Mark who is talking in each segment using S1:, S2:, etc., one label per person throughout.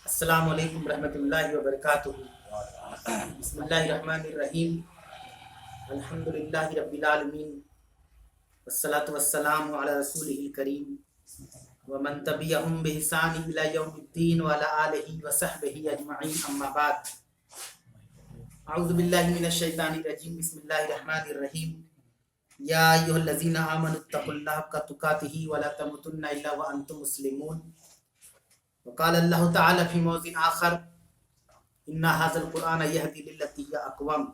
S1: السلام علیکم ورحمۃ اللہ وبرکاتہ۔ بسم اللہ الرحمن الرحیم، الحمد للہ رب العالمین، والصلاة والسلام علی رسولہ الکریم ومن تبعہم بإحسان الی یوم الدین وعلی آلہ وصحبہ اجمعین، اما بعد۔ اعوذ باللہ من الشیطان الرجیم، بسم اللہ الرحمن الرحیم۔ یا ایھا الذین آمنوا اتقوا اللہ حق تقاتہ ولا تموتن الا وانتم مسلمون۔ وقال اللہ تعالی فی موضع آخر ان ھذا القرآن یہدی للتی ہی اقوم۔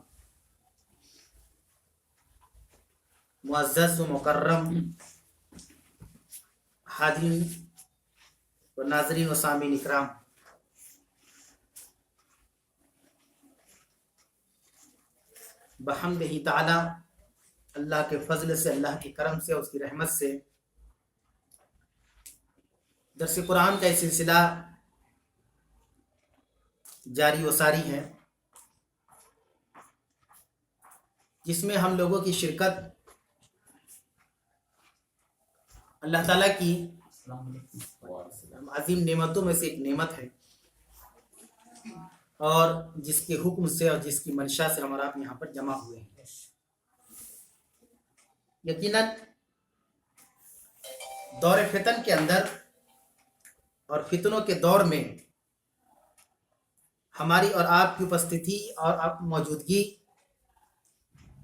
S1: معزز و مکرم حاضرین و ناظرین و سامعین اکرام، بحمدہ تعالی، اللہ کے فضل سے، اللہ کے کرم سے، اس کی رحمت سے درس قرآن کا یہ سلسلہ جاری و ساری ہے، جس میں ہم لوگوں کی شرکت اللہ تعالیٰ کی عظیم نعمتوں میں سے ایک نعمت ہے، اور جس کے حکم سے اور جس کی منشا سے ہم آپ یہاں پر جمع ہوئے ہیں۔ یقیناً دور فتن کے اندر اور فتنوں کے دور میں ہماری اور آپ کی اپستھی اور آپ موجودگی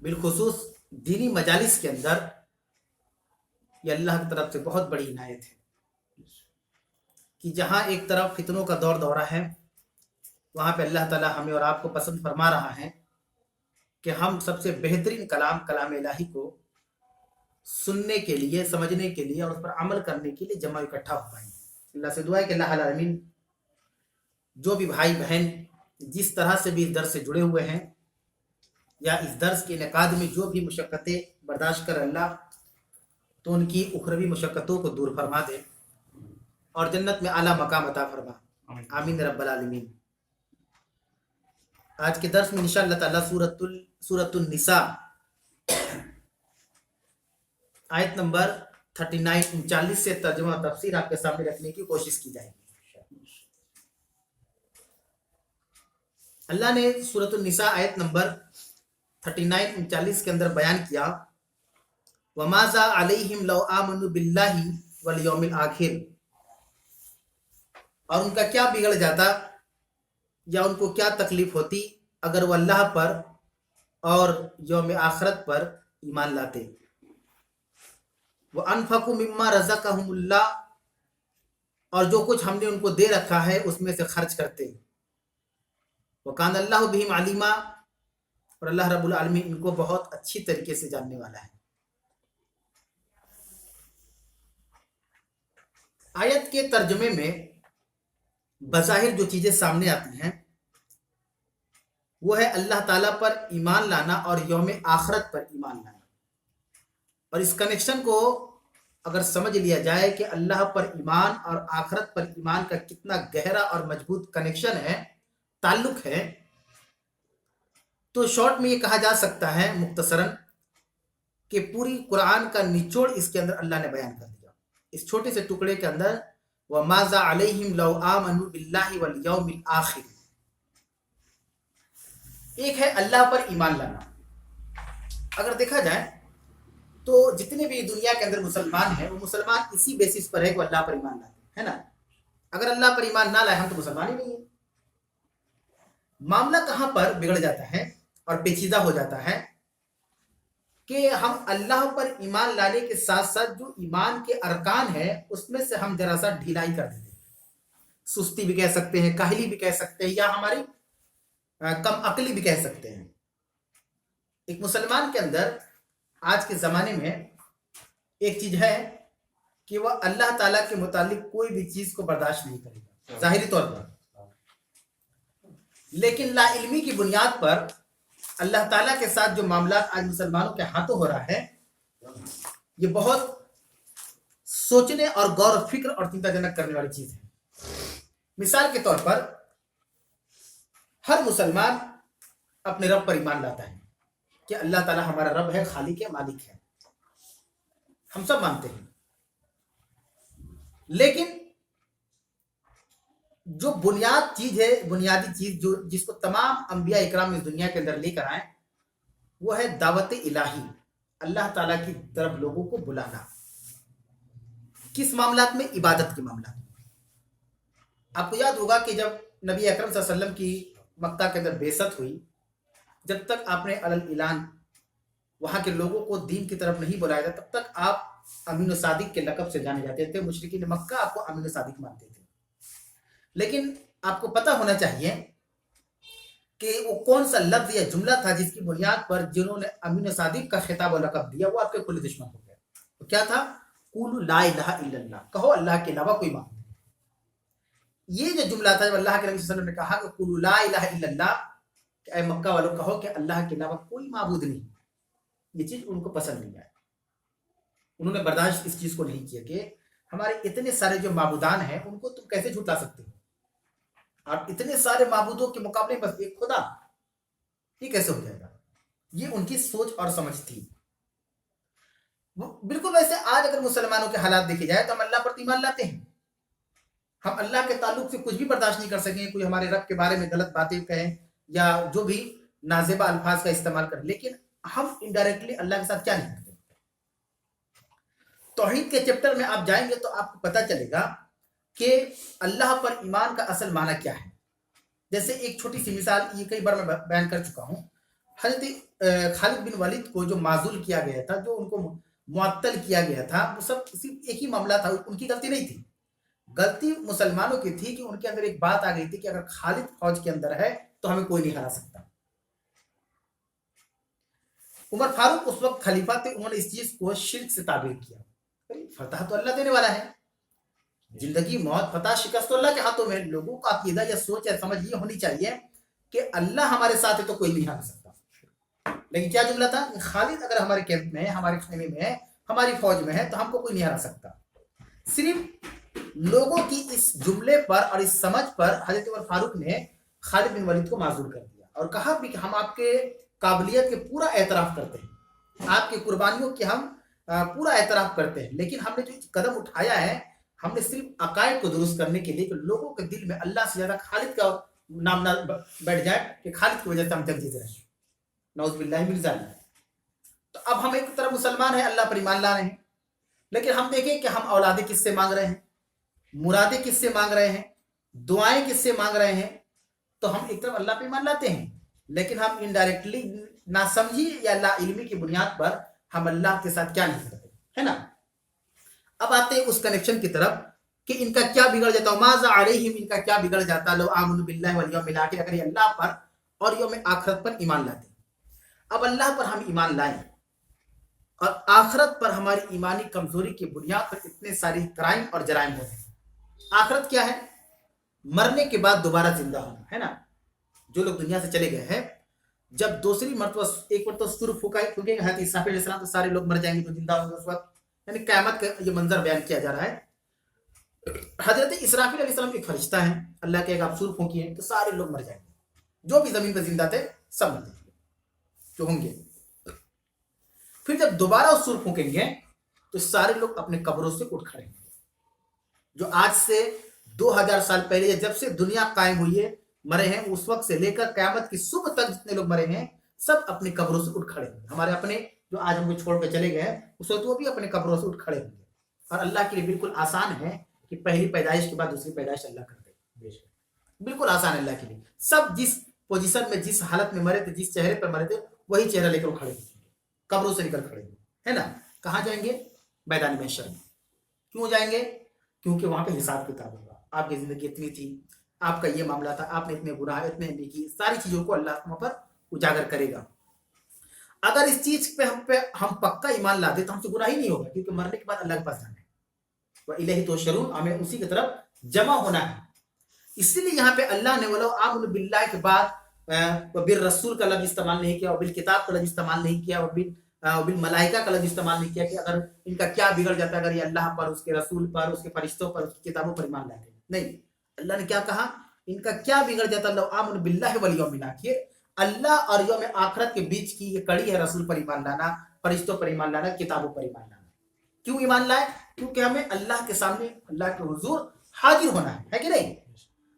S1: بالخصوص دینی مجالس کے اندر یہ اللہ کی طرف سے بہت بڑی عنایت ہے کہ جہاں ایک طرف فتنوں کا دورہ ہے، وہاں پہ اللہ تعالی ہمیں اور آپ کو پسند فرما رہا ہے کہ ہم سب سے بہترین کلام الہی کو سننے کے لیے، سمجھنے کے لیے اور اس پر عمل کرنے کے لیے جمع اکٹھا ہو پائیں۔ اللہ سے دعا ہے کہ اللہ العالمین جو بھی بھائی بہن جس طرح سے بھی اس درس سے جڑے ہوئے ہیں یا اس درس کے انعقاد میں جو بھی مشقتیں برداشت کر اللہ، تو ان کی اخروی مشقتوں کو دور فرما دے اور جنت میں اعلیٰ مقام عطا فرما، آمین رب العالمین۔ آج کے درس میں انشاءاللہ تعالی سورۃ النساء آیت نمبر 39 سے ترجمہ و تفسیر آپ کے سامنے رکھنے کی کوشش کی جائے گی۔ اللہ نے سورۃ النساء آیت نمبر 39-39 کے اندر بیان کیا، وَمَاذَا عَلَيْهِمْ لَوْ آمَنُوا بِاللَّهِ وَالْيَوْمِ الْآخِرِ، اور ان کا کیا بگڑ جاتا یا ان کو کیا تکلیف ہوتی اگر وہ اللہ پر اور یوم آخرت پر ایمان لاتے۔ وَأَنفَقُوا مِمَّا رَزَقَهُمُ اللَّهُ، اور جو کچھ ہم نے ان کو دے رکھا ہے اس میں سے خرچ کرتے۔ وَكَانَ اللَّهُ بِهِمْ عَلِيمًا، اور اللہ رب العالمین ان کو بہت اچھی طریقے سے جاننے والا ہے۔ آیت کے ترجمے میں بظاہر جو چیزیں سامنے آتی ہیں وہ ہے اللہ تعالیٰ پر ایمان لانا اور یوم آخرت پر ایمان لانا، اور اس کنیکشن کو اگر سمجھ لیا جائے کہ اللہ پر ایمان اور آخرت پر ایمان کا کتنا گہرا اور مضبوط کنیکشن ہے، تعلق ہے، تو شارٹ میں یہ کہا جا سکتا ہے مختصراً کہ پوری قرآن کا نچوڑ اس کے اندر اللہ نے بیان کر دیا اس چھوٹے سے ٹکڑے کے اندر، وَمَاذَا عَلَيْهِمْ لَوْ آمَنُوا بِاللَّهِ وَالْيَوْمِ الْآخِرِ۔ ایک ہے اللہ پر ایمان لانا۔ اگر دیکھا جائے تو جتنے بھی دنیا کے اندر مسلمان ہیں وہ مسلمان اسی بیسس پر ہے کہ وہ اللہ پر ایمان لاتے ہیں نا۔ اگر اللہ پر ایمان نہ لائے ہم تو مسلمان ہی نہیں ہیں۔ معاملہ کہاں پر بگڑ جاتا ہے اور پیچیدہ ہو جاتا ہے کہ ہم اللہ پر ایمان لانے کے ساتھ ساتھ جو ایمان کے ارکان ہیں اس میں سے ہم ذرا سا ڈھیلائی کر دیتے ہیں، سستی بھی کہہ سکتے ہیں، کاہلی بھی کہہ سکتے ہیں، یا ہماری کم عقلی بھی کہہ سکتے ہیں۔ ایک مسلمان کے اندر آج کے زمانے میں ایک چیز ہے کہ وہ اللہ تعالیٰ کے متعلق کوئی بھی چیز کو برداشت نہیں کرے گا ظاہری طور پر، لیکن لا علمی کی بنیاد پر اللہ تعالیٰ کے ساتھ جو معاملات آج مسلمانوں کے ہاتھوں ہو رہا ہے یہ بہت سوچنے اور غور و فکر اور چنتا جنک کرنے والی چیز ہے۔ مثال کے طور پر ہر مسلمان اپنے رب پر ایمان لاتا ہے کہ اللہ تعالیٰ ہمارا رب ہے، خالق ہے، مالک ہے، ہم سب مانتے ہیں۔ لیکن جو بنیادی چیز جو جس کو تمام انبیاء اکرام اس دنیا کے اندر لے کر آئے، وہ ہے دعوت الہی، اللہ تعالیٰ کی طرف لوگوں کو بلانا۔ کس معاملات میں؟ عبادت کے معاملات میں۔ آپ کو یاد ہوگا کہ جب نبی اکرم صلی اللہ علیہ وسلم کی مکہ کے اندر بعثت ہوئی، جب تک آپ نے اعلان وہاں کے لوگوں کو دین کی طرف نہیں بلایا تھا، تب تک آپ امین و صادق کے لقب سے جانے جاتے تھے۔ مشرکین مکہ آپ کو امین و صادق مانتے تھے، لیکن آپ کو پتہ ہونا چاہیے کہ وہ کون سا لفظ یا جملہ تھا جس کی بنیاد پر جنہوں نے امین و صادق کا خطاب و لقب دیا وہ آپ کے کھلے دشمن ہو گئے۔ تو کیا تھا؟ قولوا لا الہ الا اللہ، کہو اللہ کے علاوہ کوئی معبود نہیں۔ یہ جو جملہ تھا جب اللہ کے نبی صلی اللہ علیہ وسلم نے کہا کہ قولوا لا الہ الا اللہ، کہ اے مکہ والوں کہو کہ اللہ کے علاوہ کوئی معبود نہیں، یہ چیز ان کو پسند نہیں آئی۔ انہوں نے برداشت اس چیز کو نہیں کیا کہ ہمارے اتنے سارے جو معبودان ہیں ان کو تم کیسے جھٹلا سکتے ہو؟ آپ اتنے سارے معبودوں کے مقابلے بس ایک خدا، یہ کیسے ہو جائے گا؟ یہ ان کی سوچ اور سمجھ تھی۔ بالکل ویسے آج اگر مسلمانوں کے حالات دیکھے جائے تو ہم اللہ پر ایمان لاتے ہیں، ہم اللہ کے تعلق سے کچھ بھی برداشت نہیں کر سکیں، کوئی ہمارے رب کے بارے میں غلط باتیں کہیں یا جو بھی نازیبہ الفاظ کا استعمال کریں، لیکن ہم انڈائریکٹلی اللہ کے ساتھ کیا نہیں کرتے۔ توحید کے چیپٹر میں آپ جائیں گے تو آپ کو پتہ چلے گا کہ اللہ پر ایمان کا اصل معنی کیا ہے۔ جیسے ایک چھوٹی سی مثال یہ کئی بار میں بیان کر چکا ہوں، حضرت خالد بن ولید کو جو معزول کیا گیا تھا، جو ان کو معطل کیا گیا تھا، وہ سب صرف ایک ہی معاملہ تھا، ان کی غلطی نہیں تھی۔ غلطی مسلمانوں کی تھی کہ ان کے اندر ایک بات آ گئی تھی کہ اگر خالد فوج کے اندر ہے تو ہمیں کوئی نہیں ہرا سکتا۔ عمر فاروق اس وقت خلیفہ تھے، انہوں نے اس چیز کو شرک سے تعبیر کیا، فتح تو اللہ دینے والا ہے، زندگی موت فتح شکست تو اللہ کے ہاتھوں میں۔ لوگوں کا عقیدہ یا سوچ یا سمجھ یہ ہونی چاہیے کہ اللہ ہمارے ساتھ ہے تو کوئی نہیں ہرا سکتا۔ لیکن کیا جملہ تھا؟ خالد اگر ہمارے کیمپ میں ہے، ہمارے خیمے میں ہے، ہماری فوج میں ہے تو ہم کو کوئی نہیں ہرا سکتا۔ صرف لوگوں کی اس جملے پر اور اس سمجھ پر حضرت عمر فاروق نے خالد بن ولید کو معزول کر دیا اور کہا بھی کہ ہم آپ کے قابلیت کے پورا اعتراف کرتے ہیں، آپ کی قربانیوں کے ہم پورا اعتراف کرتے ہیں، لیکن ہم نے جو قدم اٹھایا ہے ہم نے صرف عقائد کو درست کرنے کے لیے کہ لوگوں کے دل میں اللہ سے زیادہ خالد کا نام نہ بیٹھ جائے کہ خالد کی وجہ سے ہم جنگجوز رہے، نعوذ باللہ من ذالک۔ تو اب ہم ایک طرف مسلمان ہیں، اللہ پر ایمان لا رہے ہیں، لیکن ہم دیکھیں کہ ہم اولادیں کس سے مانگ رہے ہیں، مرادیں کس سے مانگ رہے ہیں، دعائیں کس سے مانگ رہے ہیں۔ تو ہم ایک طرف اللہ پہ ایمان لاتے ہیں، لیکن ہم انڈائریکٹلی ناسمجھی یا لا علمی کی بنیاد پر ہم اللہ کے ساتھ کیا نہیں کرتے، ہے نا۔ اب آتے ہیں اس کنیکشن کی طرف کہ ان کا کیا بگڑ جاتا، ماذا علیہم، ان کا کیا بگڑ جاتا لو آمنوا باللہ والیوم الآخر، اگر یہ اللہ پر اور یوم آخرت پر ایمان لاتے۔ اب اللہ پر ہم ایمان لائیں اور آخرت پر ہماری ایمانی کمزوری کی بنیاد پر اتنے ساری کرائم اور جرائم ہوتے ہیں۔ آخرت کیا ہے؟ مرنے کے بعد دوبارہ زندہ ہونا، ہے نا۔ جو لوگ دنیا سے چلے گئے ہیں، جب دوسری مرتبہ ایک مرتبہ سور پھونکے گا حضرت اسرافیل علیہ السلام تو سارے لوگ مر جائیں گے جو زندہ ہوں گے اس وقت، یعنی قیامت کا یہ منظر بیان کیا جا رہا ہے۔ حضرت اسرافیل علیہ السلام ایک فرشتہ ہیں، اللہ کے ایک آپ سور پھونکیے تو سارے لوگ مر جائیں گے، جو بھی زمین پہ زندہ تھے سب مر جائیں گے جو ہوں گے۔ پھر جب دوبارہ اس سور پھونکیں گے تو سارے لوگ اپنے قبروں سے اٹھ کھڑیں گے، جو آج سے 2000 سال پہلے جب سے دنیا قائم ہوئی ہے مرے ہیں، اس وقت سے لے کر قیامت کی صبح تک جتنے لوگ مرے ہیں سب اپنی قبروں سے اٹھ کھڑے ہوں گے۔ ہمارے اپنے جو آج ہم کو چھوڑ کے چلے گئے ہیں اس وقت وہ بھی اپنے قبروں سے اٹھ کھڑے ہوں گے۔ اور اللہ کے لیے بالکل آسان ہے کہ پہلی پیدائش کے بعد دوسری پیدائش اللہ کر دے، بالکل آسان ہے اللہ کے لیے۔ سب جس پوزیشن میں جس حالت میں مرے تھے، جس چہرے پر مرے تھے، وہی چہرہ لے کر کھڑے ہوئے قبروں سے نکل کھڑے ہوئے، ہے نا۔ کہاں جائیں گے؟ میدان محشر میں۔ کیوں جائیں گے؟ کیونکہ وہاں پہ حساب کتاب ہوگا، آپ کی زندگی اتنی تھی، آپ کا یہ معاملہ تھا، آپ نے اتنے گناہ اتنے نیکی، ساری چیزوں کو اللہ وہاں پر اجاگر کرے گا۔ اگر اس چیز پہ ہم پکا ایمان لا دیں تو ہم سے گناہ ہی نہیں ہوگا، کیونکہ مرنے کے بعد اللہ کے پاس جانا ہے، وَإِلَيْهِ تُحْشَرُونَ، ہمیں اسی کی طرف جمع ہونا ہے۔ اسی لیے یہاں پہ اللہ نے وَلَوْ آمَنُوا بِاللَّهِ کے بعد وَبِالرَّسُولِ کا لفظ استعمال نہیں کیا، وَبِالْكِتَابِ کا لفظ استعمال نہیں کیا، وَبِالْمَلَائِكَةِ کا لفظ استعمال نہیں کیا کہ اگر ان کا کیا بگڑ جاتا ہے اگر یہ اللہ پر، اس کے رسول پر، اس کے فرشتوں پر، اس کی کتابوں پر ایمان لاتے ہیں۔ نہیں، اللہ نے کیا کہا؟ ان کا کیا بگڑ جاتا لو آمنوا باللہ والیوم الآخر، اللہ اور یوم آخرت کے بیچ کی یہ کڑی ہے رسول پر ایمان لانا، فرشتوں پر ایمان لانا، کتابوں پر ایمان لانا۔ کیوں ایمان لائے؟ کیونکہ ہمیں اللہ کے سامنے اللہ کے حضور حاضر ہونا ہے کہ نہیں؟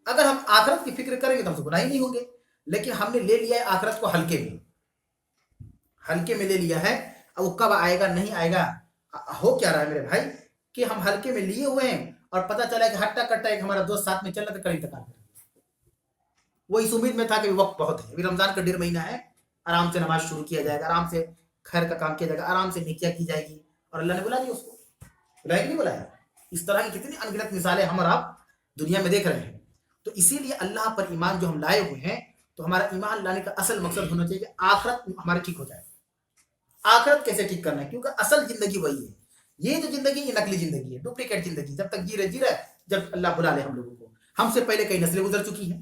S1: اگر ہم آخرت کی فکر کریں گے تو ہم سے گناہ ہی نہیں ہوں گے، لیکن ہم نے لے لیا ہے آخرت کو ہلکے میں لے لیا ہے. اب وہ کب آئے گا نہیں آئے گا، ہو کیا رہا ہے میرے بھائی کہ ہم ہلکے میں لیے ہوئے ہیں اور پتہ چلا کہ ہٹا کٹا ایک ہمارا دوست ساتھ میں چل رہا تھا، کل انتقال کر گیا. وہ اس امید میں تھا کہ وقت بہت ہے، ابھی رمضان کا 1.5 مہینہ ہے، آرام سے نماز شروع کیا جائے گا، آرام سے خیر کا کام کیا جائے گا، آرام سے نیکیاں کی جائے گی، اور اللہ نے بلا دیا اس کو. بلایا کہ نہیں بلایا؟ اس طرح کی کتنی انگنت مثالیں ہم اور آپ دنیا میں دیکھ رہے ہیں. تو اسی لیے اللہ پر ایمان جو ہم لائے ہوئے ہیں، تو ہمارا ایمان لانے کا اصل مقصد ہونا چاہیے کہ آخرت ہماری ٹھیک ہو جائے. آخرت کیسے ٹھیک کرنا ہے؟ کیونکہ اصل زندگی وہی ہے. یہ جو زندگی یہ نقلی زندگی ہے، ڈپلیکیٹ زندگی. جب تک جی رہے جب اللہ بلا لے ہم لوگوں کو. ہم سے پہلے کئی نسلیں گزر چکی ہیں،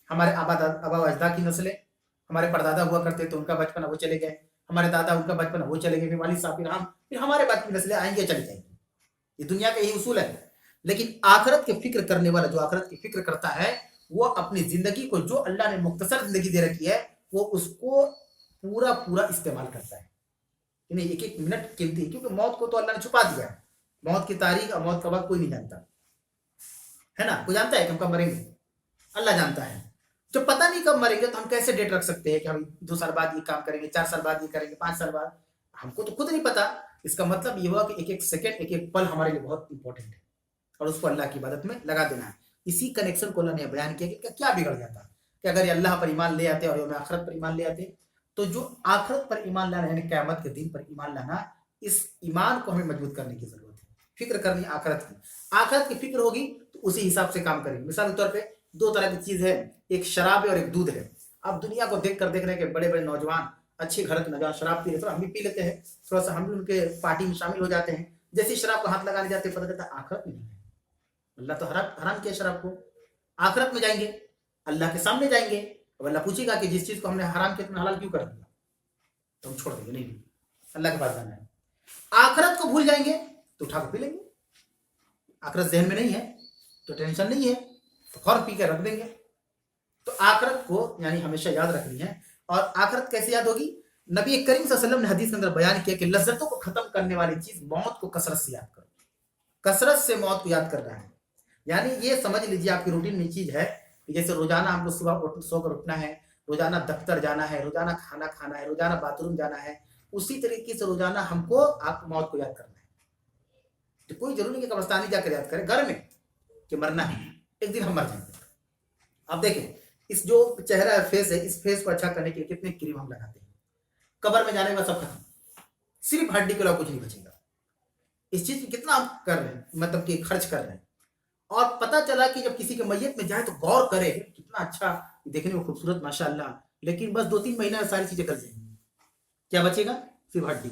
S1: ہمارے آبا و اجداد کی نسلیں، ہمارے پردادا ہوا کرتے تو ان کا بچپنا وہ چلے گئے، ہمارے دادا ان کا بچپنا وہ چلے گئے، پھر والد صاحب، پھر ہمارے بعد کی نسلیں آئیں گے چلی جائیں گی. یہ دنیا کا یہی اصول ہے. لیکن آخرت کی فکر کرنے والا جو آخرت کی فکر کرتا ہے، وہ اپنی زندگی کو جو اللہ نے مختصر زندگی دے رکھی ہے وہ اس کو پورا استعمال کرتا ہے. نہیں، ایک ایک منٹ قیمتی ہے، کیونکہ موت کو تو اللہ نے چھپا دیا ہے. موت کی تاریخ اور موت کا وقت کوئی نہیں جانتا ہے نا. کوئی جانتا ہے کہ ہم کب مریں گے؟ اللہ جانتا ہے. جب پتہ نہیں کب مریں گے تو ہم کیسے ڈیٹ رکھ سکتے ہیں کہ ہم 2 سال بعد یہ کام کریں گے، 4 سال بعد یہ کریں گے، 5 سال بعد؟ ہم کو تو خود نہیں پتا. اس کا مطلب یہ ہوا کہ ایک ایک سیکنڈ، ایک ایک پل ہمارے لیے بہت امپورٹنٹ ہے، اور اس کو اللہ کی عبادت میں لگا دینا ہے. اسی کنیکشن کو اللہ نے بیان کیا کہ کیا بگڑ جاتا کہ اگر یہ اللہ پر ایمان لے آتے اور یوم آخرت پر ایمان لے آتے. تو جو آخرت پر ایمان لانا یعنی قیامت کے دن پر ایمان لانا، اس ایمان کو ہمیں مضبوط کرنے کی ضرورت ہے. فکر کرنی آخرت کی. آخرت کی فکر ہوگی تو اسی حساب سے کام کریں گے. مثال کے طور پہ 2 طرح کی چیز ہے، ایک شراب ہے اور ایک دودھ ہے. اب دنیا کو دیکھ رہے ہیں کہ بڑے بڑے نوجوان، اچھے گھر کے نوجوان شراب پی رہے ہیں، ہم بھی پی لیتے ہیں، تھوڑا سا ہم بھی ان کے پارٹی میں شامل ہو جاتے ہیں. جیسے شراب کو ہاتھ لگانے جاتے ہیں پتہ چلتا ہے آخرت نہیں ہے. اللہ تو حرام کیا شراب کو. آخرت میں جائیں گے، اللہ کے سامنے جائیں گے، اب اللہ پوچھے گا کہ جس چیز کو ہم نے حرام کیا تم نے حلال کیوں کر دیا؟ تو ہم چھوڑ دیں گے، نہیں، اللہ کے پاس جانا ہے. آخرت کو بھول جائیں گے تو اٹھا کے پی لیں گے. آخرت ذہن میں نہیں ہے تو ٹینشن نہیں ہے تو فوراً پی کے رکھ دیں گے. تو آخرت کو یعنی ہمیشہ یاد رکھنی ہے. اور آخرت کیسے یاد ہوگی؟ نبی کریم صلی اللہ علیہ وسلم نے حدیث کے اندر بیان کیا کہ لذتوں کو ختم کرنے والی چیز موت کو کثرت سے یاد کرو. کثرت سے موت کو یاد کرنا ہے. یعنی یہ سمجھ لیجیے آپ کی روٹین میں چیز ہے کہ جیسے روزانہ ہم کو صبح سو کر اٹھنا ہے، روزانہ دفتر جانا ہے، روزانہ کھانا کھانا ہے، روزانہ باتھ روم جانا ہے، اسی طریقے سے روزانہ ہم کو آپ موت کو یاد کرنا ہے. تو کوئی ضروری نہیں کہ قبرستان ہی جا کر یاد کرے، گھر میں کہ مرنا ہے، ایک دن ہم مر جائیں گے. اب دیکھیں اس جو چہرہ ہے، فیس ہے، اس فیس کو اچھا کرنے کے لیے کتنے کریم ہم لگاتے ہیں. قبر میں جانے کے بعد سب ختم، صرف ہڈی کے علاوہ کچھ نہیں بچے گا. اس چیز میں کتنا ہم کر رہے ہیں، مطلب کہ خرچ کر رہے ہیں. اور پتہ چلا کہ جب کسی کے میت میں جائے تو غور کرے، کتنا اچھا دیکھنے میں خوبصورت ماشاءاللہ، لیکن بس 2-3 مہینے میں ساری چیزیں کر جائیں گی. کیا بچے گا؟ صرف ہڈی.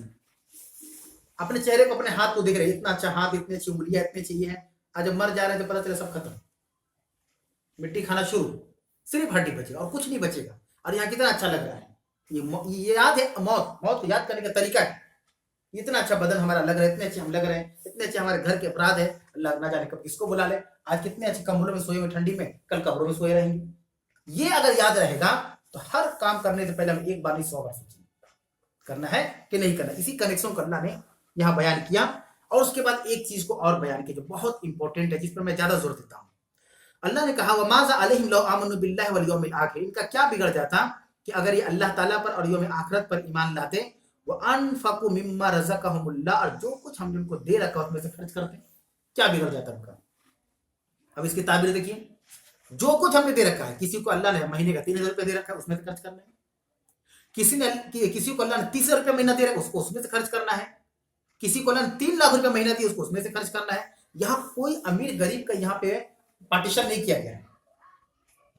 S1: اپنے چہرے کو، اپنے ہاتھ کو دیکھ رہے ہیں، اتنا اچھا ہاتھ، اتنے اچھی انگلیاں، اتنے چاہیے ہیں. آج جب مر جا رہے ہیں تو پتہ چلا سب ختم، مٹی کھانا شروع، صرف ہڈی بچے گا اور کچھ نہیں بچے گا. اور یہاں کتنا اچھا لگ رہا ہے. یہ یاد ہے موت کو یاد کرنے کا طریقہ ہے. اتنا اچھا بدن ہمارا لگ رہا ہے، اتنے اچھے ہم لگ رہے ہیں، اتنے اچھے ہمارے گھر کے افراد ہیں. اللہ نہ جانے کب کس کو بلا لے. آج کتنے اچھے کمروں میں سوئے ہوئے ٹھنڈی میں، کل قبروں میں سوئے رہیں گے. یہ اگر یاد رہے گا تو ہر کام کرنے سے پہلے ہم ایک بار نہیں 100 بار سوچیں کرنا ہے کہ نہیں کرنا. اسی کنیکشن کو اللہ نے یہاں بیان کیا. اور اس کے بعد ایک چیز کو اور بیان کیا جو بہت امپورٹنٹ ہے، جس پر میں زیادہ زور دیتا ہوں. اللہ نے کہا وَمَاذَا عَلَيْهِمْ لَوْ آمَنُوا بِاللَّهِ وَالْيَوْمِ الْآخِرِ. ان کا کیا بگڑ جاتا کہ اگر یہ اللہ تعالیٰ پر اور یوم آخرت پر ایمان لاتے. وَأَنفَقُوا مِمَّا رَزَقَهُمُ اللَّهُ. اور جو کچھ ہم نے ان کو دے رکھا اس میں سے خرچ کرتے، کیا بگڑ جاتا ان کا؟ اب اس کی تعبیر دیکھیے. جو کچھ ہم نے دے رکھا ہے، کسی کو اللہ نے مہینے کا 3000 روپے دے رکھا ہے، اس میں سے خرچ کرنا ہے. کسی کو اللہ نے 30 روپے مہینہ دے رکھا ہے، اس کو اس میں سے خرچ کرنا ہے. کسی کو اللہ نے 3 لاکھ روپے مہینہ دیا، اس کو اس میں سے خرچ کرنا ہے. یہاں کوئی امیر غریب کا یہاں پہ پارٹیشن نہیں کیا گیا ہے.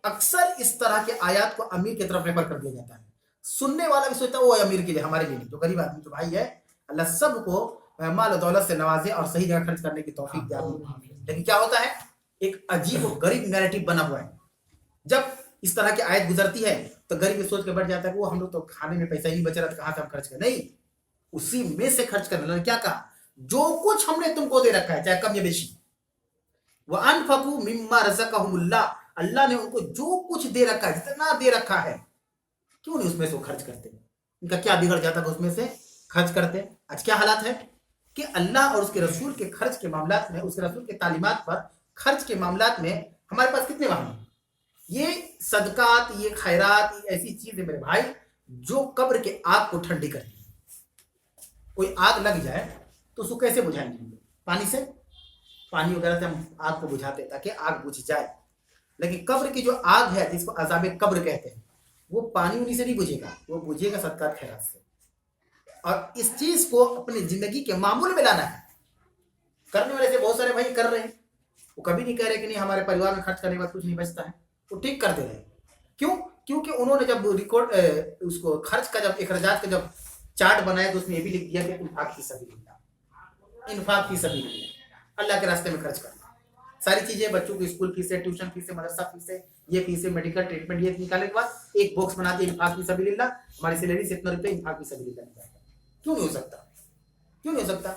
S1: اکثر اس طرح کے آیات کو امیر کی طرف ریفر کر دیا جاتا ہے. سننے والا بھی سوچتا ہے وہ امیر کے لیے، ہمارے لیے نہیں. جو غریب آدمی جو بھائی ہے، اللہ سب کو مال و دولت سے نوازے اور صحیح جگہ خرچ کرنے کی توفیق دے. لیکن کیا ہوتا ہے، ایک عجیب و غریب نیریٹو بنا ہوا ہے. جب اس طرح کی آیت گزرتی ہے تو غریب یہ سوچ کے بیٹھ جاتا ہے کہ وہ ہم لوگ تو کھانے میں پیسہ ہی نہیں بچ رہا تھا، کہاں سے ہم خرچ کریں. نہیں، اسی میں سے خرچ کرنا. اللہ نے کیا کہا؟ جو کچھ ہم نے تم کو دے رکھا ہے، چاہے کم یا بیشی. وَأَنفَقُوا مِمَّا رَزَقَهُمُ اللَّهُ. اللہ نے ان کو جو کچھ دے رکھا ہے، جتنا دے رکھا ہے، کیوں نہیں اس میں سے وہ خرچ کرتے؟ ان کا کیا بگڑ جاتا کہ اس میں سے خرچ کرتے؟ آج کیا حالات ہے کہ اللہ اور اس کے رسول کے خرچ کے معاملات میں، اس کے رسول کے تعلیمات پر خرچ کے معاملات میں ہمارے پاس کتنے وہاں ہیں؟ یہ صدقات، یہ خیرات، یہ ایسی چیز ہے میرے بھائی جو قبر کے آگ کو ٹھنڈی کرتی ہے. کوئی آگ لگ جائے تو اس کو کیسے بجھائیں گے؟ پانی سے، پانی وغیرہ سے ہم آگ کو بجھاتے ہیں تاکہ آگ بجھ جائے. لیکن قبر کی جو آگ ہے جس کو عذاب قبر کہتے ہیں، وہ پانی انہیں سے نہیں بجھے گا، وہ بجھے گا صدقات خیرات سے. اور اس چیز کو اپنی زندگی کے معمول میں لانا ہے. کرنے والے سے بہت سارے بھائی کر رہے ہیں، وہ کبھی نہیں کہہ رہے کہ نہیں ہمارے پریوار میں خرچ کرنے کے بعد کچھ نہیں بچتا ہے، وہ ٹھیک کر دے رہے ہیں. کیوں؟ کیونکہ انہوں نے جب ریکارڈ اس کو خرچ کا، جب اخراجات کا جب چارٹ بنایا تو اس میں یہ بھی لکھ دیا کہ انفاق فی سبیل اللہ، انفاق فی سبیل اللہ، اللہ کے راستے میں خرچ کرنا. ساری چیزیں، بچوں کی اسکول فیس ہے، ٹیوشن فیس ہے، مدرسہ فیس ہے، یہ فیس ہے، میڈیکل ٹریٹمنٹ، یہ نکالنے کے بعد ایک باکس بنا دیا انفاق فی سبیل اللہ، ہماری سیلری سے اتنا روپے انفاق فی سبیل اللہ نکالتا. کیوں نہیں ہو سکتا؟ کیوں نہیں ہو سکتا؟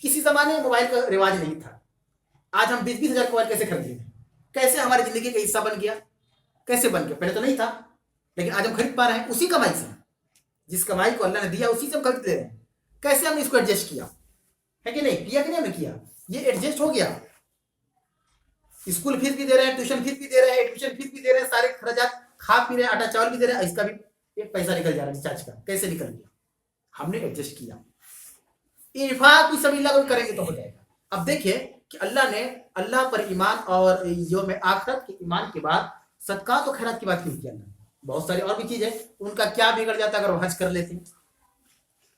S1: کسی زمانے میں موبائل کا رواج نہیں تھا، آج ہم 20,000 موبائل کیسے خرید لیتے ہیں؟ کیسے ہماری زندگی کا حصہ بن گیا؟ کیسے بن گیا؟ پہلے تو نہیں تھا، لیکن آج ہم خرید پا رہے ہیں اسی کمائی سے. جس کمائی کو اللہ نے دیا اسی سے ہم خرید لے رہے ہیں. کیسے ہم نے اس کو ایڈجسٹ کیا ہے کہ نہیں کیا؟ کہ نہیں ہم نے کیا؟ یہ ایڈجسٹ ہو گیا. اسکول فیس بھی دے رہے ہیں، ٹیوشن فیس بھی دے رہے ہیں، ایڈمیشن فیس بھی دے رہے ہیں، سارے خراجات، کھا پی رہے ہیں، آٹا چاول بھی دے رہے ہیں، اس کا بھی ایک پیسہ نکل جا رہا ہے ریچارج کا. کیسے نکل گیا؟ ہم نے ایڈجسٹ کیا. انفاق بھی سبیل اللہ کریں گے تو ہو جائے گا. اب دیکھیں کہ اللہ نے اللہ پر ایمان اور یوم آخرت کے ایمان کے بعد صدقات و خیرات کی بات کیوں کیا؟ بہت ساری اور بھی چیز ہے. ان کا کیا بگڑ جاتا ہے اگر وہ حج کر لیتے ہیں؟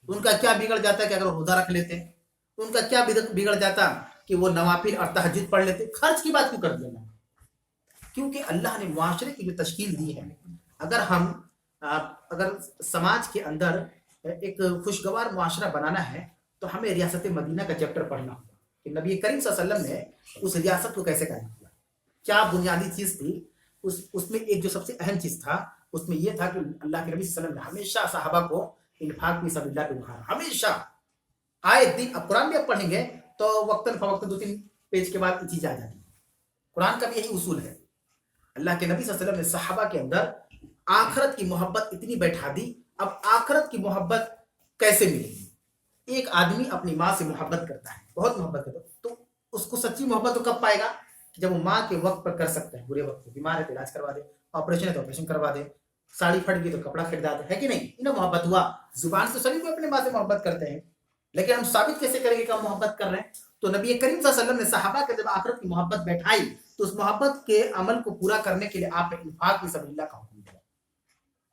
S1: ان کا کیا بگڑ جاتا ہے کہ اگر وہ روزہ رکھ لیتے ہیں؟ ان کا کیا بگڑ جاتا کہ وہ نوافل اور تہجد پڑھ لیتے؟ خرچ کی بات کیوں کر دیا؟ کیونکہ اللہ نے معاشرے کی جو تشکیل دی ہے، اگر سماج کے اندر ایک خوشگوار معاشرہ بنانا ہے تو ہمیں ریاست مدینہ کا چیپٹر پڑھنا ہوگا کہ نبی کریم صلی اللہ علیہ وسلم نے اس ریاست کو کیسے قائم کیا، کیا بنیادی چیز تھی. اس میں ایک جو سب سے اہم چیز تھا اس میں یہ تھا کہ اللہ کے نبی صلی اللہ علیہ وسلم نے ہمیشہ صحابہ کو انفاق فی سبیل اللہ پہ بخارا، ہمیشہ. آئے دن اب قرآن بھی اب پڑھیں گے تو وقتاً فوقتاً 2-3 پیج کے بعد یہ چیزیں آ جاتی ہیں. قرآن کا بھی یہی اصول ہے. اللہ کے نبی صلی اللہ علیہ وسلم نے صحابہ کے اندر آخرت کی محبت اتنی بیٹھا دی. اب آخرت کی محبت کیسے ملے گی؟ ایک آدمی اپنی ماں سے محبت کرتا ہے، بہت محبت کرتا ہے، تو اس کو سچی محبت تو کب پائے گا؟ جب وہ ماں کے وقت پر کر سکتا ہے، برے وقت، بیمار ہے تو علاج کروا دے، آپریشن ہے تو آپریشن کروا دے، ساڑی پھٹ گئی تو کپڑا خریدا دے، ہے کہ نہیں؟ انہیں محبت ہوا. زبان سے سبھی کو اپنے ماں سے محبت کرتے ہیں، لیکن ہم ثابت کیسے کریں گے کہ ہم محبت کر رہے ہیں؟ تو نبی کریم صلی اللہ علیہ وسلم نے صحابہ کے جب آخرت کی محبت بیٹھائی تو اس محبت کے عمل کو پورا کرنے کے لیے آپ نے انفاق فی سبیل اللہ کا حکم دیا.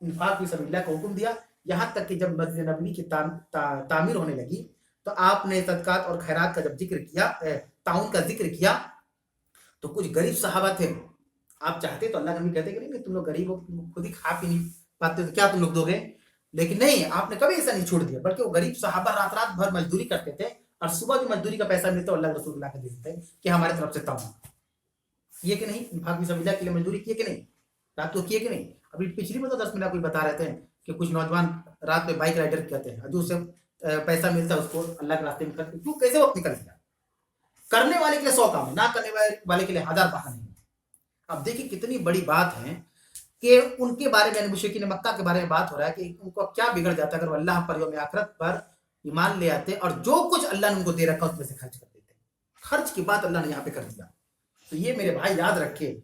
S1: انفاق فی سبیل اللہ کا حکم دیا. یہاں تک کہ جب مسجد نبوی کی تعمیر ہونے لگی تو آپ نے صدقات اور خیرات کا جب ذکر کیا، تعاون کا ذکر کیا، تو کچھ غریب صحابہ تھے. آپ چاہتے تو اللہ نبی کہتے کہ نہیں تم لوگ غریب ہو، خود ہی کھا پی نہیں پاتے تو کیا تم لوگ دو گے؟ لیکن نہیں، آپ نے کبھی ایسا نہیں چھوڑ دیا، بلکہ وہ غریب صحابہ رات بھر مزدوری کرتے تھے اور صبح جو مزدوری کا پیسہ ملتا ہے اللہ رسول اللہ کے دیتے تھے کہ ہمارے طرف سے تعاون. یہ کہ نہیں انفاق فی سبیل اللہ کے لیے مزدوری کیے کہ نہیں؟ رات کو کیے کہ نہیں؟ ابھی پچھلی بار 10 منٹ کوئی بتا رہے تھے کہ کچھ نوجوان رات میں بائک رائڈر کرتے ہیں، جو سے پیسہ ملتا ہے اس کو اللہ کے راستے میں کرتے. کیوں؟ کیسے وقت نکل گیا؟ کرنے والے کے لیے 100 کام ہے، نہ کرنے والے کے لیے 1000 بہانے ہیں. اب دیکھیں کتنی بڑی بات ہے کہ ان کے بارے میں، مشرکین مکہ کے بارے میں بات ہو رہا ہے کہ ان کو کیا بگڑ جاتا ہے اگر وہ اللہ پر یوم آخرت پر ایمان لے آتے اور جو کچھ اللہ نے ان کو دے رکھا اس میں سے خرچ کر دیتے. خرچ کی بات اللہ نے یہاں پہ کر دیا. تو یہ میرے بھائی یاد رکھے،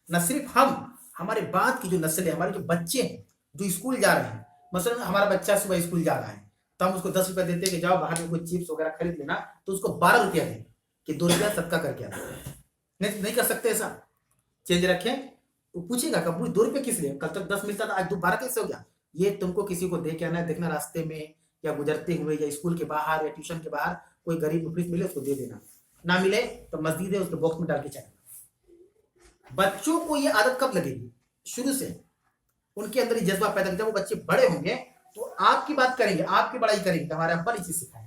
S1: نہ صرف ہم، ہمارے بعد کی جو نسل ہے، ہمارے جو بچے ہیں جو اسکول جا رہے ہیں، مثلا ہمارا بچہ صبح اسکول جا رہا ہے تو ہم اس کو 10 روپے دیتے کہ جاؤ باہر میں کوئی چپس وغیرہ خرید لینا، تو اس کو 12 روپیہ دیں کہ 2 روپیہ صدقہ کر کے آتے. نہیں کر سکتے ایسا؟ چینج رکھیں. وہ پوچھے گا کبھی 2 روپے کس لیے؟ کل تک 10 ملتا تھا، آج 12 کیسے ہو گیا؟ یہ تم کو کسی کو دے کے آنا ہے، دیکھنا راستے میں یا گزرتے ہوئے یا اسکول کے باہر یا ٹیوشن کے باہر کوئی غریب مفلس ملے اس کو دے دینا، نہ ملے تو مسجد ہے اس کے باکس میں ڈال کے چلنا. بچوں کو یہ عادت کب لگے گی؟ شروع سے ان کے اندر یہ جذبہ پیدا کر. جب وہ بچے بڑے ہوں گے تو آپ کی بات کریں گے، آپ کی بڑائی کریں گے، ہمارے ابا نے چیز سکھایا.